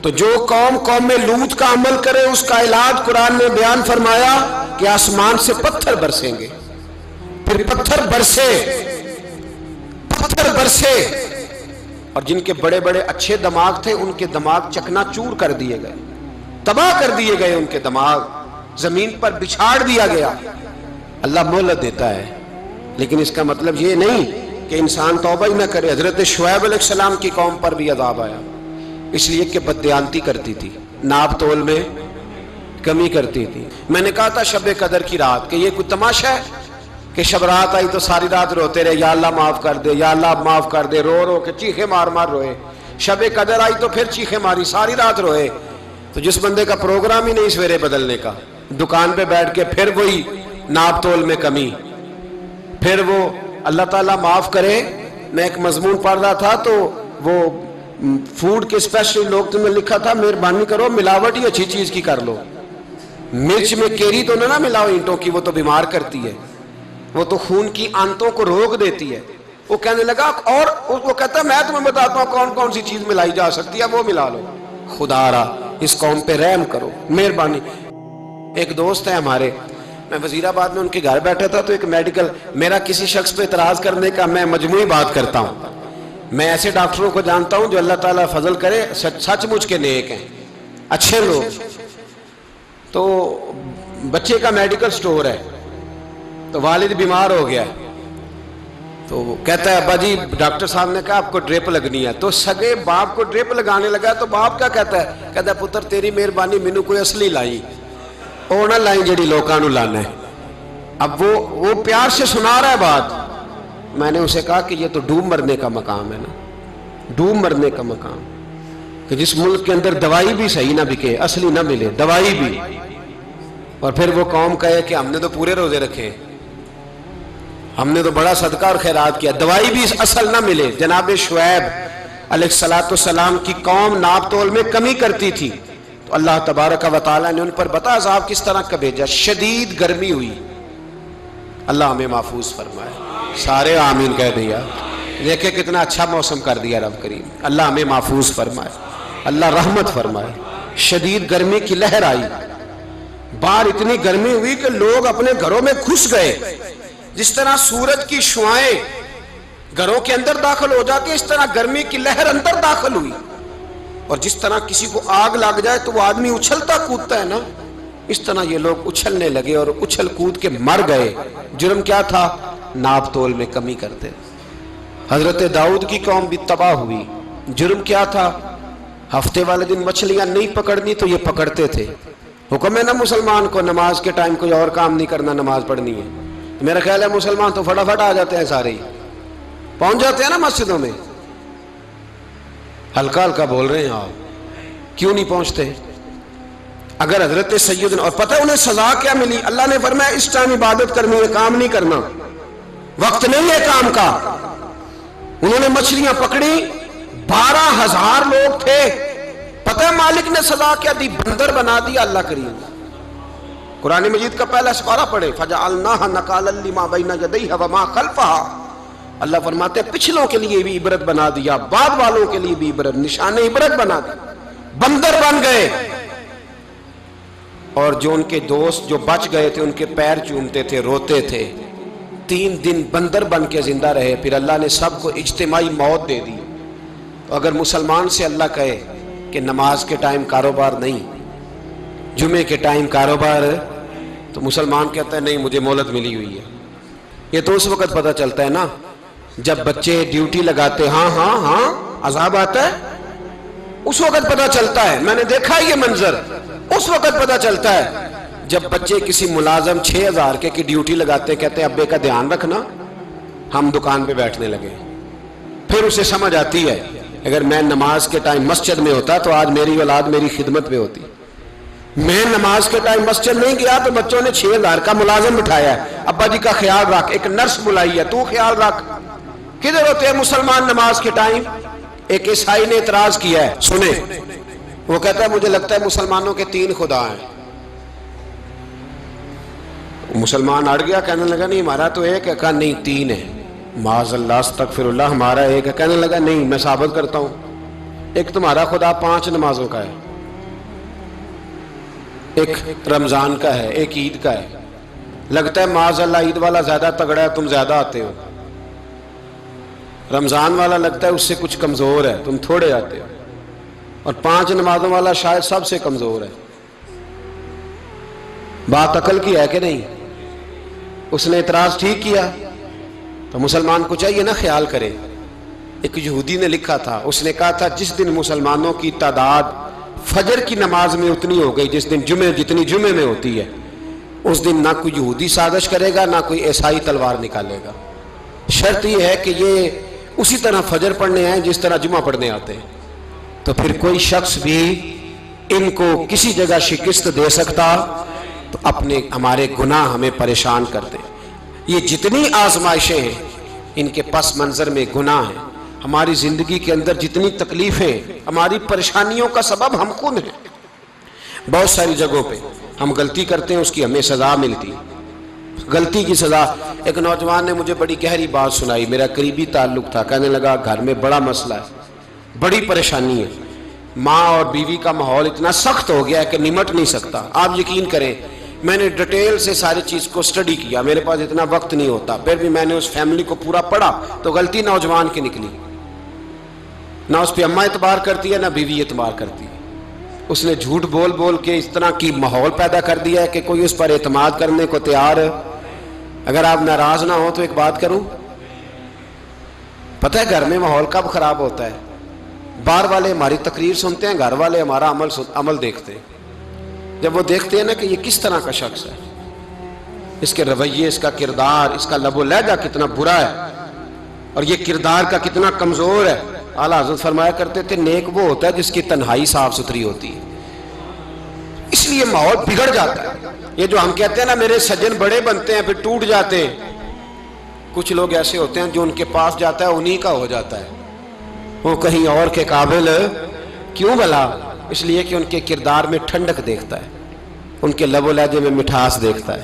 تو جو قوم لوط کا عمل کرے اس کا علاج قرآن نے بیان فرمایا کہ آسمان سے پتھر برسیں گے، پھر پتھر برسے، اور جن کے بڑے بڑے اچھے دماغ تھے ان کے دماغ چکنا چور کر دیے گئے، تباہ کر دیے گئے، ان کے دماغ زمین پر بچھاڑ دیا گیا۔ اللہ مہلت دیتا ہے، لیکن اس کا مطلب یہ نہیں کہ انسان توبہ ہی نہ کرے۔ حضرت شعیب علیہ السلام کی قوم پر بھی عذاب آیا، اس لیے کہ بددیانتی کرتی تھی، ناپ تول میں کمی کرتی تھی۔ میں نے کہا تھا شب قدر کی رات کہ یہ کوئی تماشا ہے کہ شب رات آئی تو ساری رات روتے رہے، یا اللہ معاف کر دے، یا اللہ معاف کر دے، رو رو کے چیخے مار مار روئے۔ شب قدر آئی تو پھر چیخے ماری، ساری رات روئے۔ تو جس بندے کا پروگرام ہی نہیں سویرے بدلنے کا، دکان پہ بیٹھ کے پھر وہی ناپ تول میں کمی، پھر وہ اللہ تعالیٰ معاف کرے۔ میں ایک مضمون پڑھ رہا تھا تو وہ فوڈ کے اسپیشل لوگ تم نے لکھا تھا مہربانی کرو ملاوٹ ہی اچھی چیز کی کر لو، مرچ میں کیری تو نہ ملاؤ اینٹوں کی، وہ تو بیمار کرتی ہے، وہ تو خون کی آنتوں کو روک دیتی ہے۔ وہ کہنے لگا، اور وہ کہتا ہے میں تمہیں بتاتا ہوں کون کون سی چیز ملائی جا سکتی ہے، وہ ملا لو۔ خدا را اس قوم پہ رحم کرو، مہربانی۔ ایک دوست ہے ہمارے، میں وزیر آباد میں ان کے گھر بیٹھا تھا تو ایک میڈیکل، میرا کسی شخص پہ اعتراض کرنے کا میں مجموعی بات کرتا ہوں۔ میں ایسے ڈاکٹروں کو جانتا ہوں جو اللہ تعالیٰ فضل کرے سچ مچ کے نیک ہیں، اچھے لوگ۔ تو بچے کا میڈیکل سٹور ہے، تو والد بیمار ہو گیا، تو وہ کہتا ہے ابا جی ڈاکٹر صاحب نے کہا آپ کو ڈرپ لگنی ہے، تو سگے باپ کو ڈرپ لگانے لگا، تو باپ کیا کہتا ہے پتر تیری مہربانی مینو کوئی اصلی لائی، وہ نہ لائیں جڑی لوکاں نو لانا ہے۔ اب وہ پیار سے سنا رہا ہے بات۔ میں نے اسے کہا کہ یہ تو ڈوب مرنے کا مقام ہے نا، ڈوب مرنے کا مقام، کہ جس ملک کے اندر دوائی بھی صحیح نہ بکے، اصلی نہ ملے دوائی بھی، اور پھر وہ قوم کہے کہ ہم نے تو پورے روزے رکھے، ہم نے تو بڑا صدقہ اور خیرات کیا، دوائی بھی اصل نہ ملے۔ جناب شعیب علیہ السلام کی قوم ناپ تول میں کمی کرتی تھی، تو اللہ تبارک و تعالیٰ نے ان پر بتا عذاب کس طرح کا بھیجا، شدید گرمی ہوئی۔ اللہ ہمیں محفوظ فرمائے، سارے آمین کہہ دیا۔ دیکھیں کتنا اچھا موسم کر دیا رب کریم، اللہ ہمیں محفوظ فرمائے، اللہ رحمت فرمائے۔ شدید گرمی کی لہر آئی، باہر اتنی گرمی ہوئی کہ لوگ اپنے گھروں میں گھس گئے، جس طرح سورج کی شعائیں گھروں کے اندر داخل ہو جاتی ہے، اس طرح گرمی کی لہر اندر داخل ہوئی، اور جس طرح کسی کو آگ لگ جائے تو وہ آدمی اچھلتا کودتا ہے نا، اس طرح یہ لوگ اچھلنے لگے اور اچھل کود کے مر گئے۔ جرم کیا تھا؟ ناپ تول میں کمی کرتے۔ حضرت داؤد کی قوم بھی تباہ ہوئی، جرم کیا تھا؟ ہفتے والے دن مچھلیاں نہیں پکڑنی تو یہ پکڑتے تھے۔ حکم ہے نا مسلمان کو نماز کے ٹائم کوئی اور کام نہیں کرنا، نماز پڑھنی ہے۔ میرا خیال ہے مسلمان تو فٹافٹ آ جاتے ہیں، سارے ہی پہنچ جاتے ہیں نا مسجدوں میں۔ ہلکا ہلکا بول رہے ہیں آپ، کیوں نہیں پہنچتے؟ اگر حضرت سیدنا، اور پتہ انہیں سزا کیا ملی؟ اللہ نے فرمایا اس ٹائم عبادت کرنی ہے، کام نہیں کرنا، وقت نہیں ہے کام کا۔ انہوں نے مچھلیاں پکڑی، 12,000 لوگ تھے، پتہ ہے مالک نے سزا کیا دی؟ بندر بنا دیا اللہ کریم۔ قرآن مجید کا پہلا سپارہ پڑھے، فَجَعَلْنَاهَا نَكَالًا لِمَا بَيْنَ يَدَيْهَا وَمَا خَلْفَهَا۔ اللہ فرماتے ہیں پچھلوں کے لیے بھی عبرت بنا دیا، بعد والوں کے لیے بھی عبرت، نشان عبرت بنا دیا۔ بندر بن گئے، اور جو ان کے دوست جو بچ گئے تھے ان کے پیر چومتے تھے، روتے تھے۔ 3 دن بندر بن کے زندہ رہے، پھر اللہ نے سب کو اجتماعی موت دے دی۔ تو اگر مسلمان سے اللہ کہے کہ نماز کے ٹائم کاروبار نہیں، جمعے کے ٹائم کاروبار، تو مسلمان کہتا ہے نہیں مجھے مہلت ملی ہوئی ہے۔ یہ تو اس وقت پتہ چلتا ہے نا جب بچے ڈیوٹی لگاتے، ہاں ہاں ہاں عذاب آتا ہے، اس وقت پتہ چلتا ہے۔ میں نے دیکھا یہ منظر، اس وقت پتہ چلتا ہے جب بچے کسی ملازم 6,000 کی ڈیوٹی لگاتے، کہتے ہیں ابے کا دھیان رکھنا، ہم دکان پہ بیٹھنے لگے۔ پھر اسے سمجھ آتی ہے اگر میں نماز کے ٹائم مسجد میں ہوتا تو آج میری اولاد میری خدمت پہ ہوتی۔ میں نماز کے ٹائم مسجد نہیں گیا تو بچوں نے 6,000 کا ملازم بٹھایا ہے، ابا جی کا خیال رکھ، ایک نرس بلائی ہے تو خیال رکھ۔ کدھر ہوتے ہیں مسلمان نماز کے ٹائم؟ ایک عیسائی نے اعتراض کیا ہے، سنیں، وہ کہتا ہے مجھے لگتا ہے مسلمانوں کے 3 خدا ہیں۔ مسلمان اڑ گیا، کہنے لگا نہیں ہمارا تو ایک ہے، کہا نہیں 3 ہے، معاذ اللہ استغفر اللہ ہمارا ایک ہے، کہنے لگا نہیں میں ثابت کرتا ہوں، ایک تمہارا خدا 5 نمازوں کا ہے، ایک رمضان کا ہے، ایک عید کا ہے، لگتا ہے معاذ اللہ عید والا زیادہ تگڑا ہے تم زیادہ آتے ہو، رمضان والا لگتا ہے اس سے کچھ کمزور ہے تم تھوڑے آتے ہو، اور 5 نمازوں والا شاید سب سے کمزور ہے۔ بات عقل کی ہے کہ نہیں؟ اس نے اعتراض ٹھیک کیا، تو مسلمان کو چاہیے نا خیال کرے۔ ایک یہودی نے لکھا تھا، اس نے کہا تھا جس دن مسلمانوں کی تعداد فجر کی نماز میں اتنی ہو گئی جس دن جتنی جمعے میں ہوتی ہے، اس دن نہ کوئی یہودی سازش کرے گا نہ کوئی عیسائی تلوار نکالے گا۔ شرط یہ ہے کہ یہ اسی طرح فجر پڑھنے آئیں جس طرح جمعہ پڑھنے آتے ہیں، تو پھر کوئی شخص بھی ان کو کسی جگہ شکست دے سکتا تو اپنے ہمارے گناہ ہمیں پریشان کرتے۔ یہ جتنی آزمائشیں ہیں ان کے پس منظر میں گناہ ہیں۔ ہماری زندگی کے اندر جتنی تکلیفیں، ہماری پریشانیوں کا سبب ہم خود ہیں۔ بہت ساری جگہوں پہ ہم غلطی کرتے ہیں، اس کی ہمیں سزا ملتی ہے، غلطی کی سزا۔ ایک نوجوان نے مجھے بڑی گہری بات سنائی، میرا قریبی تعلق تھا، کہنے لگا گھر میں بڑا مسئلہ ہے، بڑی پریشانی ہے، ماں اور بیوی کا ماحول اتنا سخت ہو گیا ہے کہ نمٹ نہیں سکتا۔ آپ یقین کریں میں نے ڈیٹیل سے ساری چیز کو سٹڈی کیا، میرے پاس اتنا وقت نہیں ہوتا، پھر بھی میں نے اس فیملی کو پورا پڑھا تو غلطی نوجوان کی نکلی۔ نہ اس پہ اماں اعتبار کرتی ہے نہ بیوی اعتبار کرتی ہے، اس نے جھوٹ بول بول کے اس طرح کی ماحول پیدا کر دیا ہے کہ کوئی اس پر اعتماد کرنے کو تیار ہے۔ اگر آپ ناراض نہ ہو تو ایک بات کروں، پتہ ہے گھر میں ماحول کب خراب ہوتا ہے؟ باہر والے ہماری تقریر سنتے ہیں، گھر والے ہمارا عمل دیکھتے ہیں۔ جب وہ دیکھتے ہیں نا کہ یہ کس طرح کا شخص ہے، اس کے رویے، اس کا کردار، اس کا لب و لہجہ کتنا برا ہے اور یہ کردار کا کتنا کمزور ہے۔ اعلیٰ حضرت فرمایا کرتے تھے نیک وہ ہوتا ہے جس کی تنہائی صاف ستھری ہوتی ہے، اس لیے ماحول بگڑ جاتا ہے۔ یہ جو ہم کہتے ہیں نا میرے سجن بڑے بنتے ہیں پھر ٹوٹ جاتے ہیں، کچھ لوگ ایسے ہوتے ہیں جو ان کے پاس جاتا ہے انہی کا ہو جاتا ہے، وہ کہیں اور کے قابل کیوں بھلا؟ اس لیے کہ ان کے کردار میں ٹھنڈک دیکھتا ہے، ان کے لب و لہجے میں مٹھاس دیکھتا ہے،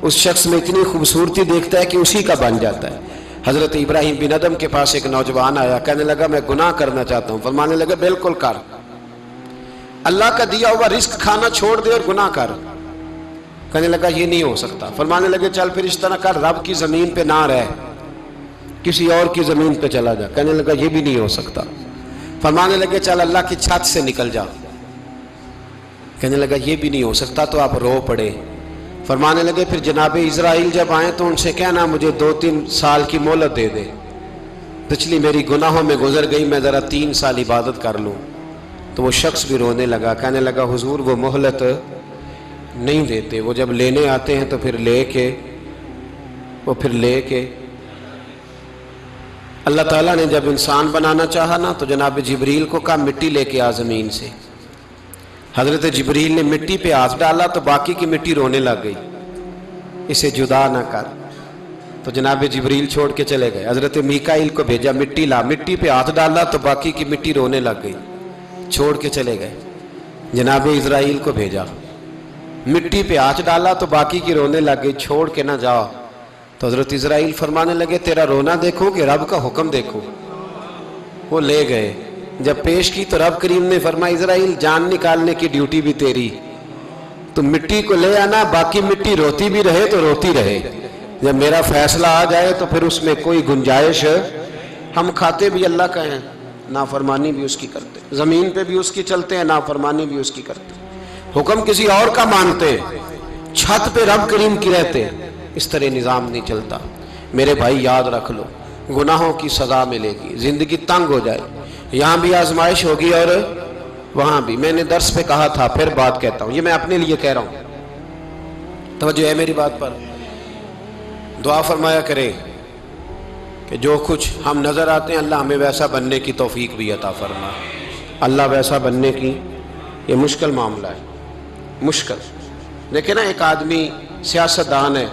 اس شخص میں اتنی خوبصورتی دیکھتا ہے کہ اسی کا بن جاتا ہے۔ حضرت ابراہیم بن ادم کے پاس ایک نوجوان آیا، کہنے لگا میں گناہ کرنا چاہتا ہوں، فرمانے لگا بالکل کر، اللہ کا دیا ہوا رزق کھانا چھوڑ دے اور گناہ کر۔ کہنے لگا یہ نہیں ہو سکتا، فرمانے لگے چل پھر اس طرح کر، رب کی زمین پہ نہ رہ، کسی اور کی زمین پہ چلا جا۔ کہنے لگا یہ بھی نہیں ہو سکتا، فرمانے لگے چل اللہ کی چھت سے نکل جا۔ کہنے لگا یہ بھی نہیں ہو سکتا، تو آپ رو پڑے۔ فرمانے لگے پھر جناب اسرائیل جب آئیں تو ان سے کہنا مجھے 2-3 سال کی مہلت دے دے، پچھلی میری گناہوں میں گزر گئی، میں ذرا 3 سال عبادت کر لوں۔ تو وہ شخص بھی رونے لگا، کہنے لگا حضور وہ مہلت نہیں دیتے، وہ جب لینے آتے ہیں تو پھر لے کے اللہ تعالیٰ نے جب انسان بنانا چاہا نا تو جناب جبریل کو کہا مٹی لے کے آ زمین سے، حضرت جبریل نے مٹی پہ ہاتھ ڈالا تو باقی کی مٹی رونے لگ گئی، اسے جدا نہ کر۔ تو جناب جبریل چھوڑ کے چلے گئے۔ حضرت میکائیل کو بھیجا، مٹی لا، مٹی پہ ہاتھ ڈالا تو باقی کی مٹی رونے لگ گئی، چھوڑ کے چلے گئے۔ جناب اسرائیل کو بھیجا، مٹی پہ ہاتھ ڈالا تو باقی کی رونے لگ گئی، چھوڑ کے نہ جاؤ۔ تو حضرت اسرائیل فرمانے لگے تیرا رونا دیکھو کہ رب کا حکم دیکھو۔ وہ لے گئے، جب پیش کی تو رب کریم نے فرمایا اسرائیل جان نکالنے کی ڈیوٹی بھی تیری، تو مٹی کو لے آنا، باقی مٹی روتی بھی رہے تو روتی رہے، جب میرا فیصلہ آ جائے تو پھر اس میں کوئی گنجائش، ہم کھاتے بھی اللہ کا ہیں، نافرمانی بھی اس کی کرتے، زمین پہ بھی اس کی چلتے ہیں، نافرمانی بھی اس کی کرتے، حکم کسی اور کا مانتے، چھت پہ رب کریم کی رہتے، اس طرح نظام نہیں چلتا۔ میرے بھائی یاد رکھ لو، گناہوں کی سزا ملے گی، زندگی تنگ ہو جائے، یہاں بھی آزمائش ہوگی اور وہاں بھی۔ میں نے درس پہ کہا تھا، پھر بات کہتا ہوں، یہ میں اپنے لیے کہہ رہا ہوں، توجہ ہے میری بات پر۔ دعا فرمایا کرے کہ جو کچھ ہم نظر آتے ہیں اللہ ہمیں ویسا بننے کی توفیق بھی عطا فرمائے۔ اللہ ویسا بننے کی، یہ مشکل معاملہ ہے، مشکل۔ دیکھیں نا ایک آدمی سیاستدان ہے،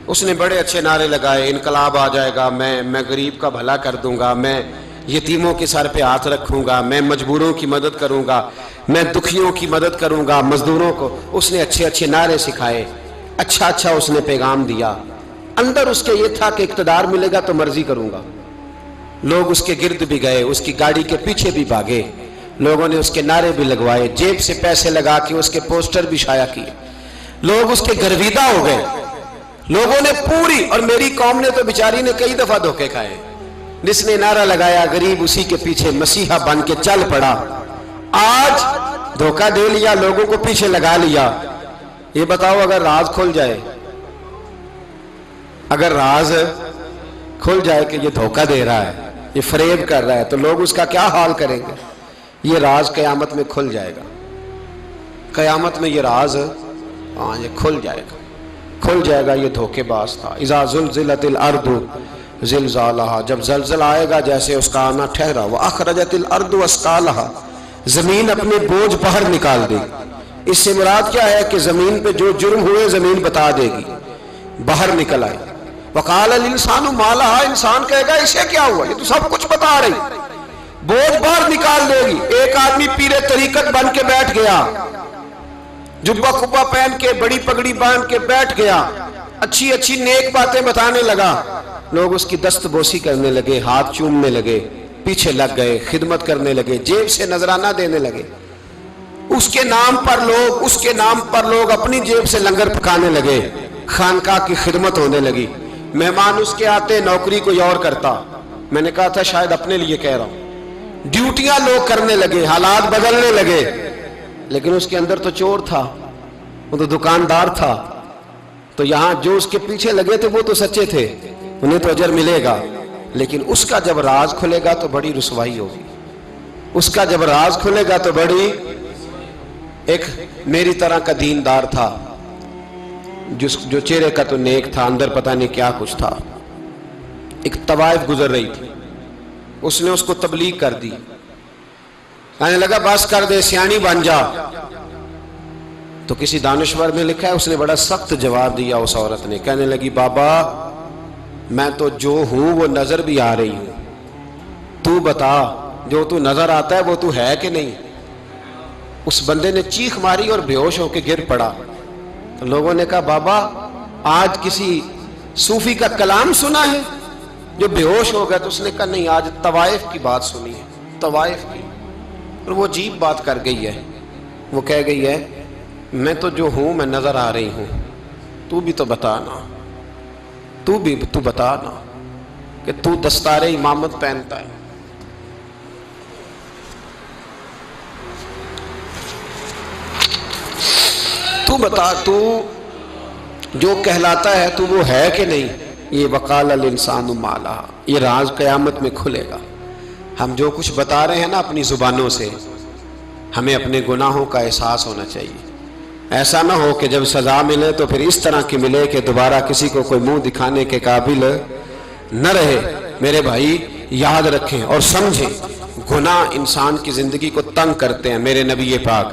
اس نے بڑے اچھے نعرے لگائے، انقلاب آ جائے گا، میں غریب کا بھلا کر دوں گا، میں یتیموں کے سر پہ ہاتھ رکھوں گا، میں مجبوروں کی مدد کروں گا، میں دکھیوں کی مدد کروں گا، مزدوروں کو۔ اس نے اچھے اچھے نعرے سکھائے، اچھا اس نے پیغام دیا، اندر اس کے یہ تھا کہ اقتدار ملے گا تو مرضی کروں گا۔ لوگ اس کے گرد بھی گئے، اس کی گاڑی کے پیچھے بھی بھاگے، لوگوں نے اس کے نعرے بھی لگوائے، جیب سے پیسے لگا کے اس کے پوسٹر بھی شائع کیے، لوگ اس کے گرویدہ ہو گئے، لوگوں نے پوری، اور میری قوم نے تو بیچاری نے کئی دفعہ دھوکے کھائے، جس نے نعرہ لگایا غریب اسی کے پیچھے مسیحا بن کے چل پڑا۔ آج دھوکہ دے لیا، لوگوں کو پیچھے لگا لیا۔ یہ بتاؤ اگر راز کھل جائے، اگر راز کھل جائے کہ یہ دھوکہ دے رہا ہے، یہ فریب کر رہا ہے، تو لوگ اس کا کیا حال کریں گے؟ یہ راز قیامت میں کھل جائے گا، قیامت میں یہ راز یہ کھل جائے گا، کھل جائے گا۔ یہ دھوکے باز تھا۔ اذا زلزلت الارض زلزالہا، جب زلزلہ آئے گا جیسے اس کا آنا ٹھہرا، واخرجت الارض اثقالہا، زمین اپنے بوجھ باہر نکال دے گی۔ اس سے مراد کیا ہے کہ زمین پہ جو جرم ہوئے زمین بتا دے گی، باہر نکل آئے۔ وقال الانسان ما لہا، انسان کہے گا اسے کیا ہوا، یہ تو سب کچھ بتا رہی، بوجھ باہر نکال دے گی۔ ایک آدمی پیر طریقت بن کے بیٹھ گیا، جبہ کبہ پہن کے، بڑی پگڑی باندھ کے بیٹھ گیا، اچھی اچھی نیک باتیں بتانے لگا، لوگ اس کی دست بوسی کرنے لگے، ہاتھ چومنے لگے، پیچھے لگ گئے، خدمت کرنے لگے، جیب سے نذرانہ دینے لگے، اس کے نام پر لوگ اپنی جیب سے لنگر پکانے لگے، خانقاہ کی خدمت ہونے لگی، مہمان اس کے آتے، نوکری کوئی اور کرتا۔ میں نے کہا تھا شاید اپنے لیے کہہ رہا ہوں، ڈیوٹیاں لوگ کرنے لگے، حالات بدلنے لگے، لیکن اس کے اندر تو چور تھا، وہ تو دکاندار تھا، تو یہاں جو اس کے پیچھے لگے تھے وہ تو سچے تھے، انہیں تو اجر ملے گا، لیکن اس کا جب راز کھلے گا تو بڑی رسوائی ہوگی، اس کا جب راز کھلے گا تو بڑی۔ ایک میری طرح کا دیندار تھا، جو چہرے کا تو نیک تھا، اندر پتہ نہیں کیا کچھ تھا۔ ایک طوائف گزر رہی تھی، اس نے اس کو تبلیغ کر دی، کہنے لگا بس کر دے، سیانی بن جا۔ تو کسی دانشور میں لکھا ہے اس نے بڑا سخت جواب دیا، اس عورت نے کہنے لگی بابا میں تو جو ہوں وہ نظر بھی آ رہی ہوں، تو بتا جو تو نظر آتا ہے وہ تو ہے کہ نہیں۔ اس بندے نے چیخ ماری اور بے ہوش ہو کے گر پڑا۔ تو لوگوں نے کہا بابا آج کسی صوفی کا کلام سنا ہے جو بے ہوش ہو گیا؟ تو اس نے کہا نہیں، آج طوائف کی بات سنی ہے، طوائف کی۔ اور وہ عجیب بات کر گئی ہے، وہ کہہ گئی ہے میں تو جو ہوں میں نظر آ رہی ہوں، تو بھی تو بتانا، تو بتانا کہ تو دستار امامت پہنتا ہے، تو بتا تو جو کہلاتا ہے تو وہ ہے کہ نہیں۔ یہ وقال الانسان ما لہا، یہ راز قیامت میں کھلے گا۔ ہم جو کچھ بتا رہے ہیں نا اپنی زبانوں سے، ہمیں اپنے گناہوں کا احساس ہونا چاہیے۔ ایسا نہ ہو کہ جب سزا ملے تو پھر اس طرح کی ملے کہ دوبارہ کسی کو کوئی منہ دکھانے کے قابل نہ رہے۔ میرے بھائی یاد رکھیں اور سمجھیں، گناہ انسان کی زندگی کو تنگ کرتے ہیں۔ میرے نبی پاک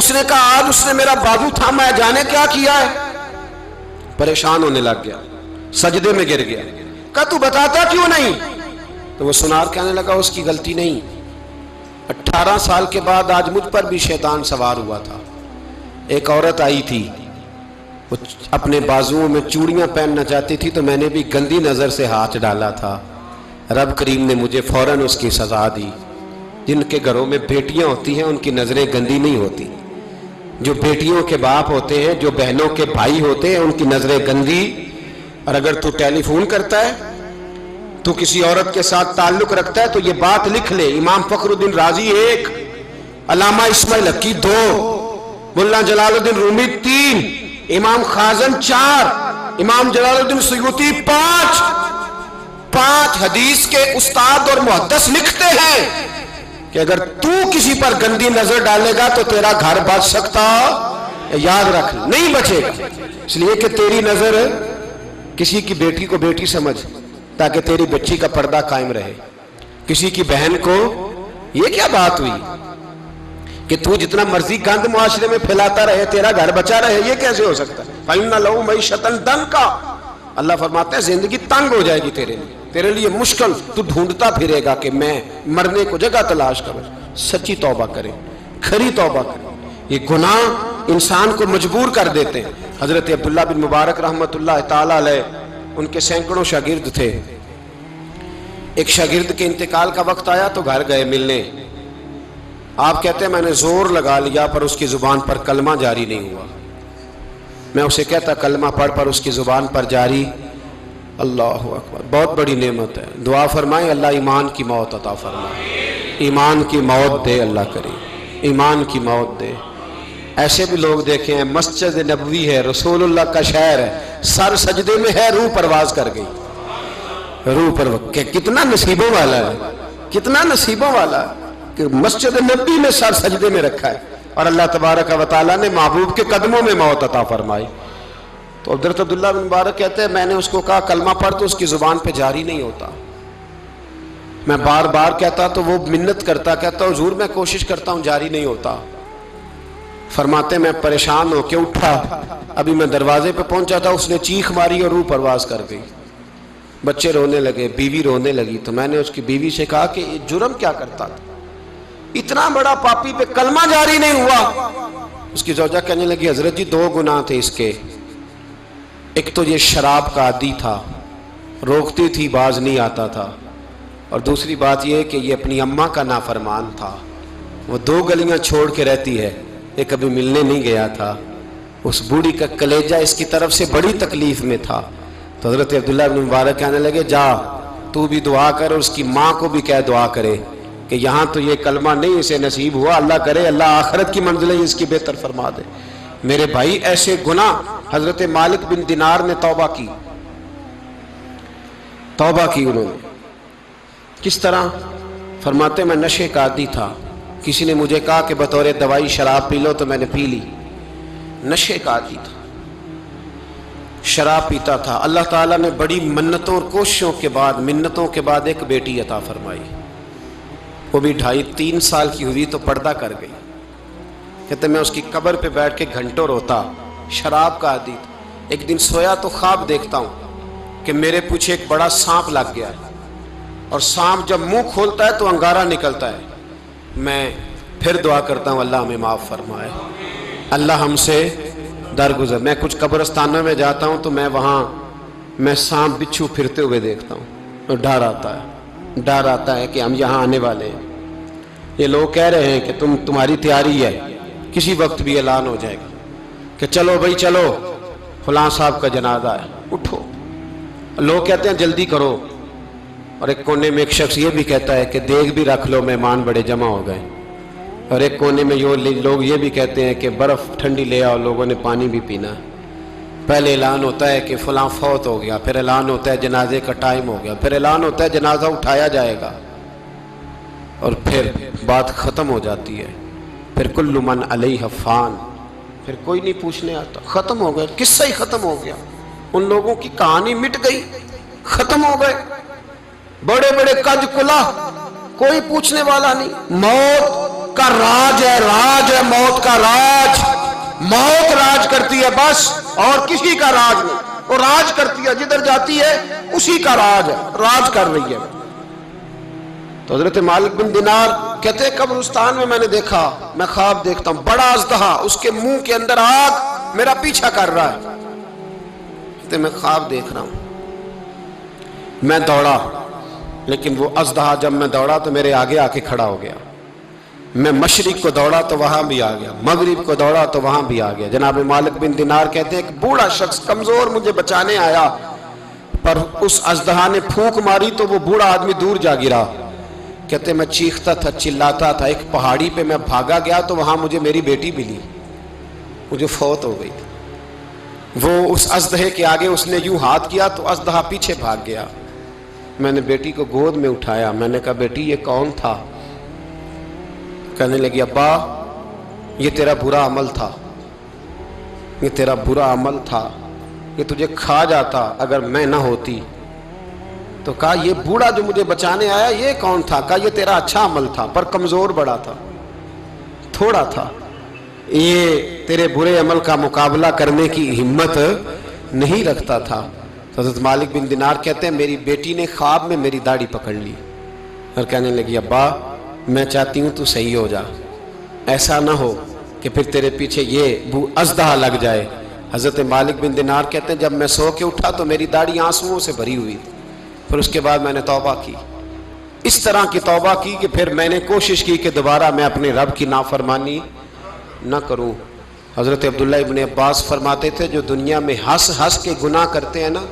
اس نے کہا آج اس نے میرا بازو تھاما ہے، جانے کیا کیا ہے؟ پریشان ہونے لگ گیا، سجدے میں گر گیا۔ کہا تو بتاتا کیوں نہیں؟ تو وہ سنار کہنے لگا اس کی غلطی نہیں، 18 سال کے بعد آج مجھ پر بھی شیطان سوار ہوا تھا۔ ایک عورت آئی تھی، وہ اپنے بازوؤں میں چوڑیاں پہننا چاہتی تھی تو میں نے بھی گندی نظر سے ہاتھ ڈالا تھا، رب کریم نے مجھے فوراً اس کی سزا دی۔ جن کے گھروں میں بیٹیاں ہوتی ہیں ان کی نظریں گندی نہیں ہوتی، جو بیٹیوں کے باپ ہوتے ہیں، جو بہنوں کے بھائی ہوتے ہیں، ان کی نظریں گندی۔ اور اگر تو ٹیلی فون کرتا ہے، تو کسی عورت کے ساتھ تعلق رکھتا ہے، تو یہ بات لکھ لے، امام فخر الدین رازی 1، علامہ اسماعیل حقی 2، ملا جلال الدین رومی 3، امام خازن 4، امام جلال الدین سیوطی 5 حدیث کے استاد اور محدث لکھتے ہیں کہ اگر تو کسی پر گندی نظر ڈالے گا تو تیرا گھر بچ سکتا، یاد رکھ، نہیں بچے گا، اس لیے کہ تیری نظر کسی کی بیٹی کو بیٹی سمجھ تاکہ تیری بچی کا پردہ قائم رہے، کسی کی بہن کو، یہ کیا بات ہوئی کہ تو جتنا مرضی گند معاشرے میں پھیلاتا رہے تیرا گھر بچا رہے، یہ کیسے ہو سکتا ہے؟ فَإِنَّ لَهُ مَعِيشَةً ضَنْكَ، اللہ فرماتے ہیں زندگی تنگ ہو جائے گی تیرے لیے مشکل، تو ڈھونڈتا پھرے گا کہ میں مرنے کو جگہ تلاش کروں۔ سچی توبہ کریں، کھری توبہ کریں، یہ گناہ انسان کو مجبور کر دیتے ہیں۔ حضرت عبداللہ بن مبارک رحمۃ اللہ تعالی علیہ، ان کے سینکڑوں شاگرد تھے، ایک شاگرد کے انتقال کا وقت آیا تو گھر گئے ملنے، آپ کہتے ہیں میں نے زور لگا لیا پر اس کی زبان پر کلمہ جاری نہیں ہوا، میں اسے کہتا کلمہ پڑھ پر اس کی زبان پر جاری، اللہ اکبر، بہت بڑی نعمت ہے، دعا فرمائیں اللہ ایمان کی موت عطا فرمائے، ایمان کی موت دے اللہ کریم، ایمان کی موت دے۔ ایسے بھی لوگ دیکھے ہیں، مسجد نبوی ہے، رسول اللہ کا شہر ہے، سر سجدے میں ہے، روح پرواز کر گئی، روح پر کتنا نصیبوں والا ہے، کتنا نصیبوں والا ہے کہ مسجد نبوی میں سر سجدے میں رکھا ہے اور اللہ تبارک و تعالیٰ نے محبوب کے قدموں میں موت عطا فرمائی۔ تو حضرت عبداللہ بن مبارک کہتے ہیں میں نے اس کو کہا کلمہ پڑھ تو اس کی زبان پہ جاری نہیں ہوتا، میں بار بار کہتا تو وہ منت کرتا، کہتا حضور میں کوشش کرتا ہوں جاری نہیں ہوتا۔ فرماتے میں پریشان ہو کے اٹھا، ابھی میں دروازے پہ پہنچا تھا، اس نے چیخ ماری اور روح پرواز کر گئی، بچے رونے لگے، بیوی رونے لگی، تو میں نے اس کی بیوی سے کہا کہ یہ جرم کیا کرتا تھا، اتنا بڑا پاپی پہ کلمہ جاری نہیں ہوا۔ اس کی زوجہ کہنے لگی حضرت جی 2 گناہ تھے اس کے، ایک تو یہ شراب کا عادی تھا، روکتی تھی باز نہیں آتا تھا، اور دوسری بات یہ کہ یہ اپنی اماں کا نافرمان تھا، وہ 2 گلیاں چھوڑ کے رہتی ہے، یہ کبھی ملنے نہیں گیا تھا، اس بوڑھی کا کلیجہ اس کی طرف سے بڑی تکلیف میں تھا۔ تو حضرت عبداللہ بن مبارک کہنے لگے جا تو بھی دعا کر اور اس کی ماں کو بھی کہہ دعا کرے کہ یہاں تو یہ کلمہ نہیں اسے نصیب ہوا، اللہ کرے اللہ آخرت کی منزلیں اس کی بہتر فرما دے۔ میرے بھائی ایسے گناہ، حضرت مالک بن دینار نے توبہ کی انہوں نے، کس طرح؟ فرماتے میں نشے کا عادی تھا، کسی نے مجھے کہا کہ بطور دوائی شراب پی لو تو میں نے پی لی، نشے کا عادی تھا، شراب پیتا تھا۔ اللہ تعالیٰ نے بڑی منتوں اور کوششوں کے بعد، منتوں کے بعد ایک بیٹی عطا فرمائی، وہ بھی 2.5-3 سال کی ہوئی تو پردہ کر گئی۔ کہتے میں اس کی قبر پہ بیٹھ کے گھنٹوں روتا، شراب کا عادی تھا۔ ایک دن سویا تو خواب دیکھتا ہوں کہ میرے پیچھے ایک بڑا سانپ لگ گیا ہے، اور سانپ جب منہ کھولتا ہے تو انگارہ نکلتا ہے، میں پھر دعا کرتا ہوں اللہ ہمیں معاف فرمائے، اللہ ہم سے درگزر۔ میں کچھ قبرستانوں میں جاتا ہوں تو میں سانپ بچھو پھرتے ہوئے دیکھتا ہوں اور ڈر آتا ہے کہ ہم یہاں آنے والے ہیں، یہ لوگ کہہ رہے ہیں کہ تمہاری تیاری ہے، کسی وقت بھی اعلان ہو جائے گا کہ چلو بھائی چلو فلاں صاحب کا جنازہ ہے، اٹھو، لوگ کہتے ہیں جلدی کرو، اور ایک کونے میں ایک شخص یہ بھی کہتا ہے کہ دیگ بھی رکھ لو مہمان بڑے جمع ہو گئے، اور ایک کونے میں لوگ یہ بھی کہتے ہیں کہ برف ٹھنڈی لے آؤ، لوگوں نے پانی بھی پینا ہے۔ پہلے اعلان ہوتا ہے کہ فلاں فوت ہو گیا، پھر اعلان ہوتا ہے جنازے کا ٹائم ہو گیا، پھر اعلان ہوتا ہے جنازہ اٹھایا جائے گا، اور پھر بات ختم ہو جاتی ہے، پھر کل من علیہ فان، پھر کوئی نہیں پوچھنے آتا، ختم ہو گئے، قصہ ہی ختم ہو گیا، ان لوگوں کی کہانی مٹ گئی، ختم ہو گئے، بڑے بڑے کج کلا، کوئی پوچھنے والا نہیں، موت کا راج ہے موت کا راج. موت راج کرتی ہے بس، اور کسی کا راج نہیں. وہ راج کرتی ہے، جدھر جاتی ہے اسی کا راج ہے، راج کر رہی ہے. تو حضرت مالک بن دینار کہتے ہیں قبرستان میں نے دیکھا، میں خواب دیکھتا ہوں، بڑا اژدہا، اس کے منہ کے اندر آگ میرا پیچھا کر رہا ہے. کہتے میں خواب دیکھ رہا ہوں. میں دوڑا، لیکن وہ اژدہا جب میں دوڑا تو میرے آگے آ کے کھڑا ہو گیا. میں مشرق کو دوڑا تو وہاں بھی آ گیا، مغرب کو دوڑا تو وہاں بھی آ گیا. جناب مالک بن دینار کہتے ہیں ایک بوڑھا شخص کمزور مجھے بچانے آیا، پر اس اژدہا نے پھونک ماری تو وہ بوڑھا آدمی دور جا گرا. کہتے میں چیختا تھا، چلاتا تھا. ایک پہاڑی پہ میں بھاگا گیا تو وہاں مجھے میری بیٹی ملی، مجھے فوت ہو گئی. وہ اس اژدہے کے آگے اس نے یوں ہاتھ کیا تو اژدہا پیچھے بھاگ گیا. میں نے بیٹی کو گود میں اٹھایا، میں نے کہا بیٹی یہ کون تھا؟ کہنے لگی ابا یہ تیرا برا عمل تھا، یہ تیرا برا عمل تھا، یہ تجھے کھا جاتا اگر میں نہ ہوتی. تو کہا یہ بوڑھا جو مجھے بچانے آیا یہ کون تھا؟ کہا یہ تیرا اچھا عمل تھا، پر کمزور بڑا تھا، تھوڑا تھا، یہ تیرے برے عمل کا مقابلہ کرنے کی ہمت نہیں رکھتا تھا. حضرت مالک بن دینار کہتے ہیں میری بیٹی نے خواب میں میری داڑھی پکڑ لی اور کہنے لگی ابا میں چاہتی ہوں تو صحیح ہو جا، ایسا نہ ہو کہ پھر تیرے پیچھے یہ اژدہا لگ جائے. حضرت مالک بن دینار کہتے ہیں جب میں سو کے اٹھا تو میری داڑھی آنسوؤں سے بھری ہوئی تھی. پھر اس کے بعد میں نے توبہ کی، اس طرح کی توبہ کی کہ پھر میں نے کوشش کی کہ دوبارہ میں اپنے رب کی نافرمانی نہ کروں. حضرت عبداللہ ابن عباس فرماتے تھے جو دنیا میں ہنس ہنس کے گناہ کرتے ہیں نا،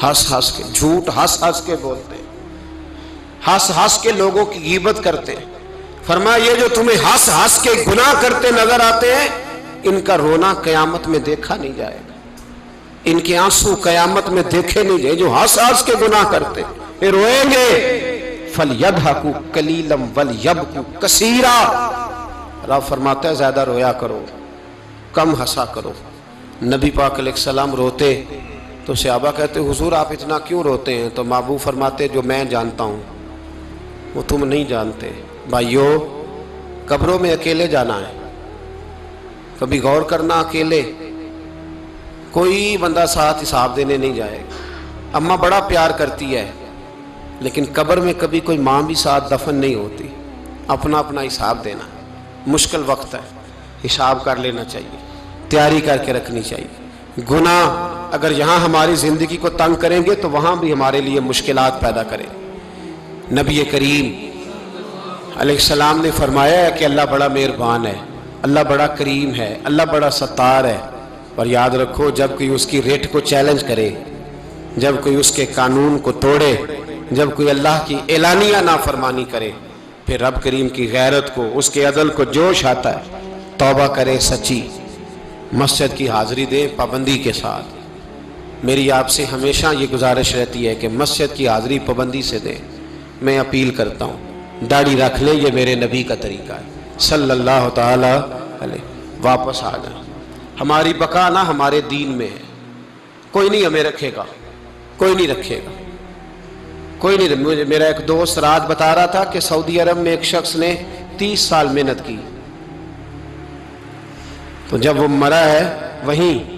ہنس ہنس کے جھوٹ ہنس ہنس کے بولتے ہیں، ہنس ہنس کے لوگوں کی غیبت کرتے ہیں، فرمایا یہ جو تمہیں ہنس ہنس کے گناہ کرتے نظر آتے ہیں ان کا رونا قیامت میں دیکھا نہیں جائے گا، ان کے آنسو قیامت میں دیکھے نہیں جائے. جو ہنس ہنس کے گناہ کرتے یہ روئیں گے. فَلْيَضْحَكُوا قَلِيلًا وَلْيَبْكُوا كَثِيرًا. رب فرماتا ہے زیادہ رویا کرو، کم ہنسا کرو. نبی پاک علیہ السلام روتے تو صحابہ کہتے حضور آپ اتنا کیوں روتے ہیں؟ تو محبوب فرماتے جو میں جانتا ہوں وہ تم نہیں جانتے. بھائیو قبروں میں اکیلے جانا ہے، کبھی غور کرنا، اکیلے کوئی بندہ ساتھ حساب دینے نہیں جائے گا. اماں بڑا پیار کرتی ہے لیکن قبر میں کبھی کوئی ماں بھی ساتھ دفن نہیں ہوتی. اپنا اپنا حساب دینا ہے. مشکل وقت ہے، حساب کر لینا چاہیے، تیاری کر کے رکھنی چاہیے. گناہ اگر یہاں ہماری زندگی کو تنگ کریں گے تو وہاں بھی ہمارے لیے مشکلات پیدا کریں. نبی کریم علیہ السلام نے فرمایا ہے کہ اللہ بڑا مہربان ہے، اللہ بڑا کریم ہے، اللہ بڑا ستار ہے. اور یاد رکھو جب کوئی اس کی ریٹ کو چیلنج کرے، جب کوئی اس کے قانون کو توڑے، جب کوئی اللہ کی اعلانیہ نافرمانی کرے، پھر رب کریم کی غیرت کو، اس کے عدل کو جوش آتا ہے. توبہ کرے سچی، مسجد کی حاضری دے پابندی کے ساتھ. میری آپ سے ہمیشہ یہ گزارش رہتی ہے کہ مسجد کی حاضری پابندی سے دیں. میں اپیل کرتا ہوں داڑھی رکھ لیں، یہ میرے نبی کا طریقہ ہے صلی اللہ تعالی علیہ. واپس آ جائیں. ہماری بقا نہ ہمارے دین میں ہے. کوئی نہیں ہمیں رکھے گا، کوئی نہیں رکھے گا، کوئی نہیں. میرا ایک دوست رات بتا رہا تھا کہ سعودی عرب میں ایک شخص نے 30 سال محنت کی، تو جب وہ مرا ہے وہیں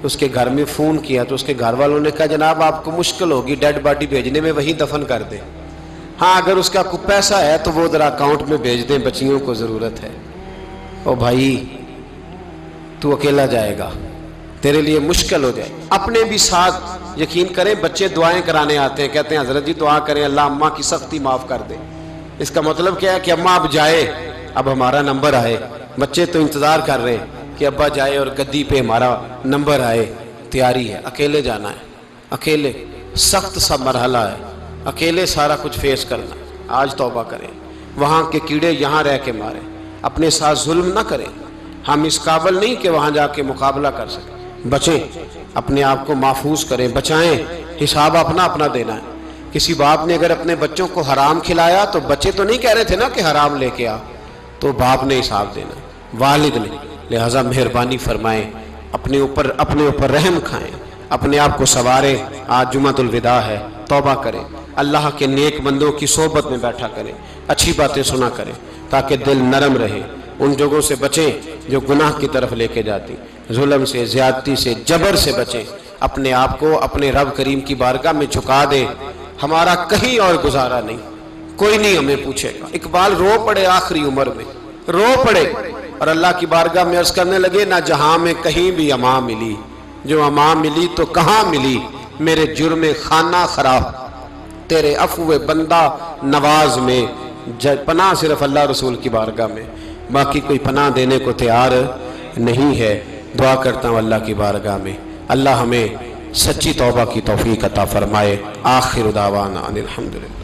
اس کے گھر میں فون کیا تو اس کے گھر والوں نے کہا جناب آپ کو مشکل ہوگی ڈیڈ باڈی بھیجنے میں، وہیں دفن کر دیں. ہاں اگر اس کا کوئی پیسہ ہے تو وہ ذرا اکاؤنٹ میں بھیج دیں، بچیوں کو ضرورت ہے. او بھائی تو اکیلا جائے گا، تیرے لیے مشکل ہو جائے. اپنے بھی ساتھ یقین کریں. بچے دعائیں کرانے آتے ہیں، کہتے ہیں حضرت جی دعا کریں اللہ اماں کی سختی معاف کر دے. اس کا مطلب کیا ہے کہ اماں اب جائے، اب ہمارا نمبر آئے. بچے تو انتظار کر رہے ہیں کہ ابا جائے اور گدی پہ ہمارا نمبر آئے. تیاری ہے، اکیلے جانا ہے، اکیلے سخت سا مرحلہ ہے، اکیلے سارا کچھ فیس کرنا. آج توبہ کریں. وہاں کے کیڑے یہاں رہ کے ماریں. اپنے ساتھ ظلم نہ کریں. ہم اس قابل نہیں کہ وہاں جا کے مقابلہ کر سکیں. بچیں، اپنے آپ کو محفوظ کریں، بچائیں. حساب اپنا اپنا دینا ہے. کسی باپ نے اگر اپنے بچوں کو حرام کھلایا تو بچے تو نہیں کہہ رہے تھے نا کہ حرام لے کے آ، تو باپ نے حساب دینا، والد نے. لہٰذا مہربانی فرمائیں، اپنے اوپر رحم کھائیں، اپنے آپ کو سنواریں. آج جمعۃ الوداع ہے، توبہ کریں. اللہ کے نیک بندوں کی صحبت میں بیٹھا کریں، اچھی باتیں سنا کریں تاکہ دل نرم رہے، ان جگہوں سے بچیں جو گناہ کی طرف لے کے جاتی، ظلم سے، زیادتی سے، جبر سے بچیں، اپنے آپ کو اپنے رب کریم کی بارگاہ میں جھکا دیں۔ ہمارا کہیں اور گزارا نہیں، کوئی نہیں ہمیں پوچھے گا۔ اقبال رو پڑے آخری عمر میں، رو پڑے اور اللہ کی بارگاہ میں عرض کرنے لگے، نہ جہاں میں کہیں بھی امان ملی، جو امان ملی تو کہاں ملی، میرے جرم خانہ خراب تیرے عفو بندہ نواز میں، پناہ صرف اللہ رسول کی بارگاہ میں، باقی کوئی پناہ دینے کو تیار نہیں ہے۔ دعا کرتا ہوں اللہ کی بارگاہ میں اللہ ہمیں سچی توبہ کی توفیق عطا فرمائے۔ آخر دعوانا ان الحمدللہ۔